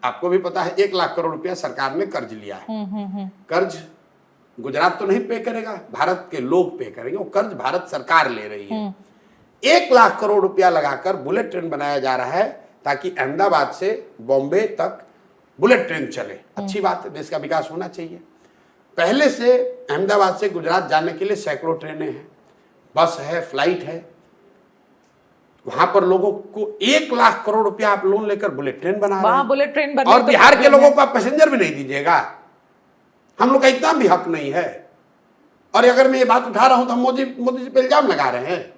आपको भी पता है 1 लाख करोड़ रुपया सरकार ने कर्ज लिया है। कर्ज गुजरात तो नहीं पे करेगा, भारत के लोग पे करेंगे। वो कर्ज भारत सरकार ले रही है। 1 लाख करोड़ रुपया लगाकर बुलेट ट्रेन बनाया जा रहा है ताकि अहमदाबाद से बॉम्बे तक बुलेट ट्रेन चले। अच्छी बात है, देश का विकास होना चाहिए। पहले से अहमदाबाद से गुजरात जाने के लिए सैकड़ों ट्रेनें हैं, बस है, फ्लाइट है। वहां पर लोगों को 1 लाख करोड़ रुपया आप लोन लेकर बुलेट ट्रेन बना रहे हैं। बुलेट ट्रेन और बिहार के लोगों को आप पैसेंजर भी नहीं दीजिएगा। हम लोग का इतना भी हक नहीं है। और अगर मैं ये बात उठा रहा हूं तो हम मोदी जी पे इल्जाम लगा रहे हैं।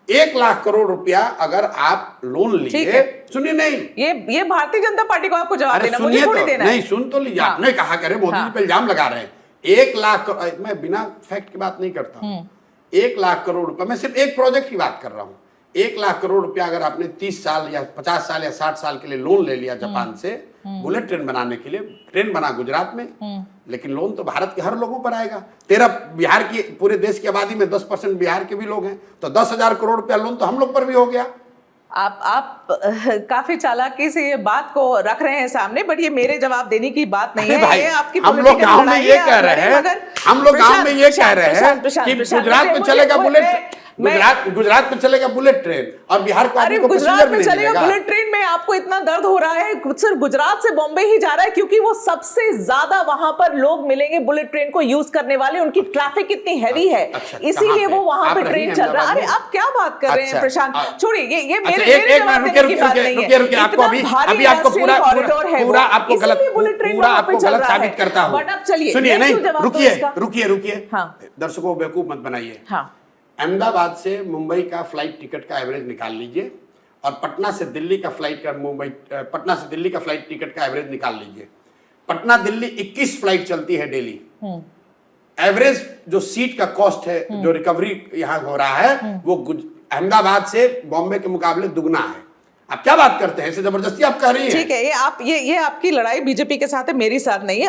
1 लाख करोड़ रुपया अगर आप लोन लिए, सुनिए, नहीं, ये भारतीय जनता पार्टी को आपको जवाब देना, मुझे थोड़ी देना है। नहीं, सुन तो लीजिए। आपने कहा करे मोदी जी पे इल्जाम लगा रहे हैं। 1 लाख, मैं बिना फैक्ट की बात नहीं करता हूं। 1 लाख करोड़ रुपया, मैं सिर्फ एक प्रोजेक्ट की बात कर रहा हूं। 1 लाख करोड़ रुपया अगर आपने 30 साल या 50 साल या 60 साल के लिए लोन ले लिया जापान से बुलेट ट्रेन बनाने के लिए, ट्रेन बना गुजरात में, लेकिन लोन तो भारत के हर लोगों पर आएगा। तेरा बिहार की, पूरे देश की आबादी में 10% बिहार के भी लोग हैं, तो 10,000 करोड़ रुपया लोन तो हम लोग पर भी हो गया। आप काफी चालाकी से ये बात को रख रहे हैं सामने, बट ये मेरे जवाब देने की बात नहीं है। ये आपकी हम लोग गांव में ये कह रहे हैं, हम लोग गांव में ये कह रहे हैं कि गुजरात में चलेगा बुलेट। गुजरात में चलेगा बुलेट ट्रेन और बिहार को अरे आदमी को गुजरात पैसेंजर में भी नहीं चलेगा मिलेगा। बुलेट ट्रेन में आपको इतना दर्द हो रहा है, सिर्फ गुजरात से बॉम्बे ही जा रहा है क्योंकि वो सबसे ज्यादा वहां पर लोग मिलेंगे बुलेट ट्रेन को यूज करने वाले, उनकी ट्रैफिक इतनी हैवी है, इसीलिए वो वहां पे ट्रेन चल रहा है। अरे आप क्या बात कर रहे हैं प्रशांत, छोड़िए ये मेरे जवाब देने की बात नहीं है। रुकिए, आपको अभी आपको पूरा आपको गलत साबित करता हूं। बट अब चलिए सुनिए, नहीं रुकिए, दर्शकों को बेवकूफ मत बनाइए। अहमदाबाद से मुंबई का फ्लाइट टिकट का एवरेज निकाल लीजिए और पटना से दिल्ली का फ्लाइट टिकट का एवरेज निकाल लीजिए। पटना दिल्ली 21 फ्लाइट चलती है डेली। एवरेज जो सीट का कॉस्ट है, जो रिकवरी यहाँ हो रहा है, वो अहमदाबाद से बॉम्बे के मुकाबले दुगना है। आप क्या बात करते हैं, ऐसे जबरदस्ती आप कह रही हैं। ठीक है, ये आपकी लड़ाई बीजेपी के साथ है, मेरी साथ नहीं है।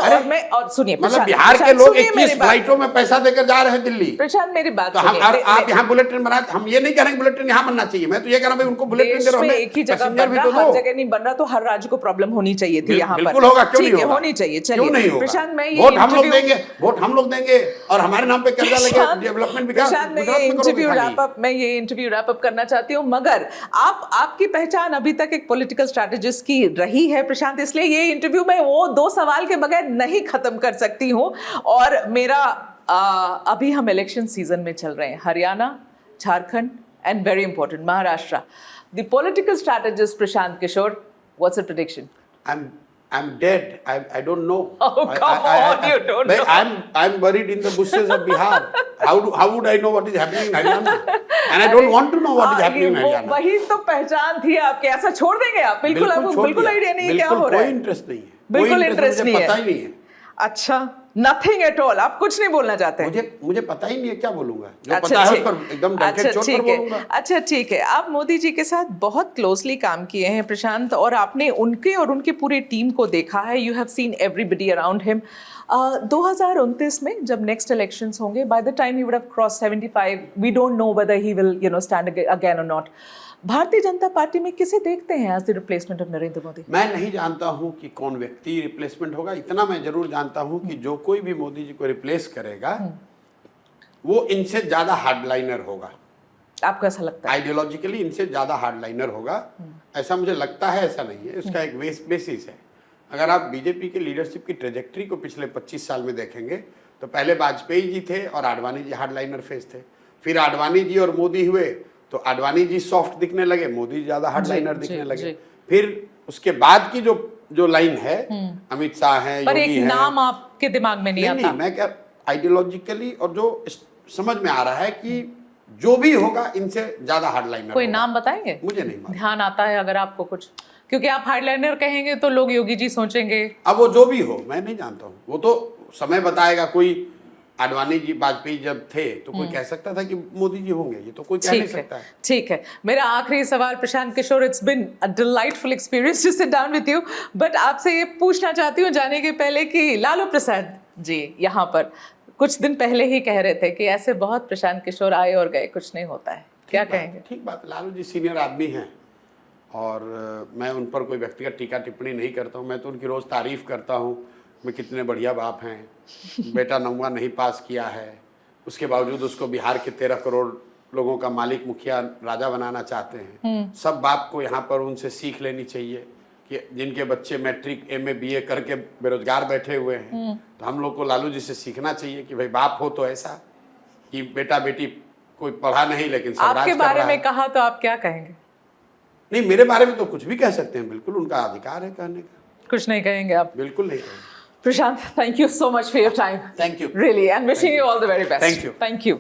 और सुनिए, मतलब बिहार के लोग 21 फ्लाइटों में पैसा देकर जा रहे हैं दिल्ली। प्रशांत मेरी बात तो आप यहाँ बुलेट ट्रेन बना, हम ये नहीं कह रहे हैं बुलेट ट्रेन यहाँ बनना चाहिए। मैं तो ये कह रहा हूँ उनको बुलेट ट्रेन दे रहा हूँ, एक ही जगह बन रहा, हर जगह नहीं बन रहा, तो हर राज्य को प्रॉब्लम होनी चाहिए थी यहाँ पर। बिल्कुल होगा, क्यों नहीं होगा, होनी चाहिए। क्यों नहीं होगा? प्रशांत, मैं वोट हम लोग देंगे और हमारे नाम पे कर्जा लेंगे, डेवलपमेंट विकास। प्रशांत, मैं ये इंटरव्यू रैप अप करना चाहती हूँ, मगर आपकी पहचान अभी तक एक पॉलिटिकल स्ट्रैटेजिस्ट की रही है प्रशांत, इसलिए ये इंटरव्यू में वो 2 सवाल के बगैर नहीं खत्म कर सकती हूँ। और मेरा अभी हम इलेक्शन सीजन में चल रहे हैं, Haryana, Jharkhand and very important Maharashtra. The political strategist Prashant Kishor, what's your prediction? I'm dead. I don't know. Oh, come on, you don't know. I'm buried in the bushes of Bihar. How would I know what is happening in Haryana? And I don't want to know what is happening in Haryana. वही तो पहचान थी आपके, ऐसा छोड़ देंगे आप? बिल्कुल, आपको बिल्कुल आइडिया नहीं है क्या हो रहा है? कोई इंटरेस्ट नहीं है, बिल्कुल इंटरेस्ट नहीं है, पता ही नहीं है। अच्छा, नथिंग एट ऑल, आप कुछ नहीं बोलना चाहते हैं? मुझे पता ही नहीं है, क्या बोलूंगा? जो पता है उस पर एकदम डंके चोट पर बोलूंगा। अच्छा ठीक है, आप मोदी जी के साथ बहुत क्लोजली काम किए हैं प्रशांत, और आपने उनके और उनके पूरे टीम को देखा है। You have seen everybody around him. 2029 में जब नेक्स्ट इलेक्शंस होंगे, by the time he would have cross 75, we don't know whether he will stand again और नॉट। भारतीय जनता पार्टी में किसे देखते हैं as the replacement of Narendra Modi? मैं नहीं जानता हूं कि कौन व्यक्ति रिप्लेसमेंट होगा, इतना मैं जरूर जानता हूं कि जो कोई भी मोदी जी को रिप्लेस करेगा वो इनसे ज्यादा हार्डलाइनर होगा। आपको ऐसा लगता है? आइडियोलॉजिकली इनसे ज्यादा हार्डलाइनर होगा, ऐसा मुझे लगता है, ऐसा नहीं है। उसका एक बेसिस है। अगर आप बीजेपी के लीडरशिप की ट्रेजेक्ट्री को पिछले 25 साल में देखेंगे तो पहले वाजपेयी जी थे और आडवाणी जी हार्डलाइनर फेस थे, फिर आडवाणी जी और मोदी हुए तो आडवाणी जी सॉफ्ट दिखने लगे, मोदी ज्यादा हार्डलाइनर दिखने लगे। फिर उसके बाद की जो लाइन है, अमित शाह है, योगी है। एक नाम आपके दिमाग में नहीं आता? नहीं, मैं क्या, आइडियोलॉजिकली और जो समझ में आ रहा है कि जो भी होगा इनसे ज्यादा हार्डलाइनर। कोई नाम बताएंगे? मुझे नहीं मालूम। ध्यान आता है अगर आपको कुछ? क्योंकि आप हार्डलाइनर कहेंगे तो लोग योगी जी सोचेंगे। अब वो जो भी हो, मैं नहीं जानता हूँ, वो तो समय बताएगा। कोई आडवाणी जी, वाजपेयी जब थे तो कोई कह सकता था कि मोदी जी होंगे, ये तो कोई कह नहीं सकता है। ठीक है, मेरा आखिरी सवाल Prashant Kishor, it's been a delightful experience to sit down with you, but आपसे ये पूछना चाहती हूँ जाने के पहले कि लालू प्रसाद जी यहाँ पर कुछ दिन पहले ही कह रहे थे कि ऐसे बहुत प्रशांत किशोर आए और गए, कुछ नहीं होता है, क्या कहेंगे? ठीक बात, लालू जी सीनियर आदमी हैं और मैं उन पर कोई व्यक्तिगत टीका टिप्पणी नहीं करता हूँ। मैं तो उनकी रोज़ तारीफ़ करता हूँ, मैं कितने बढ़िया बाप हैं, बेटा 9वां नहीं पास किया है, उसके बावजूद उसको बिहार के 13 करोड़ लोगों का मालिक, मुखिया, राजा बनाना चाहते हैं। सब बाप को यहाँ पर उनसे सीख लेनी चाहिए कि जिनके बच्चे मैट्रिक, MA, BA करके बेरोजगार बैठे हुए हैं, तो हम लोग को लालू जी से सीखना चाहिए कि भाई बाप हो तो ऐसा कि बेटा बेटी कोई पढ़ा नहीं लेकिन सब राज कर रहा है। आपके बारे में कहा तो आप क्या कहेंगे? नहीं, मेरे बारे में तो कुछ भी कह सकते हैं, बिल्कुल उनका अधिकार है कहने का। कुछ नहीं कहेंगे आप? बिल्कुल नहीं कहेंगे। Prashant, thank you so much for your time. Thank you. Really, and wishing you all the very best. Thank you. Thank you.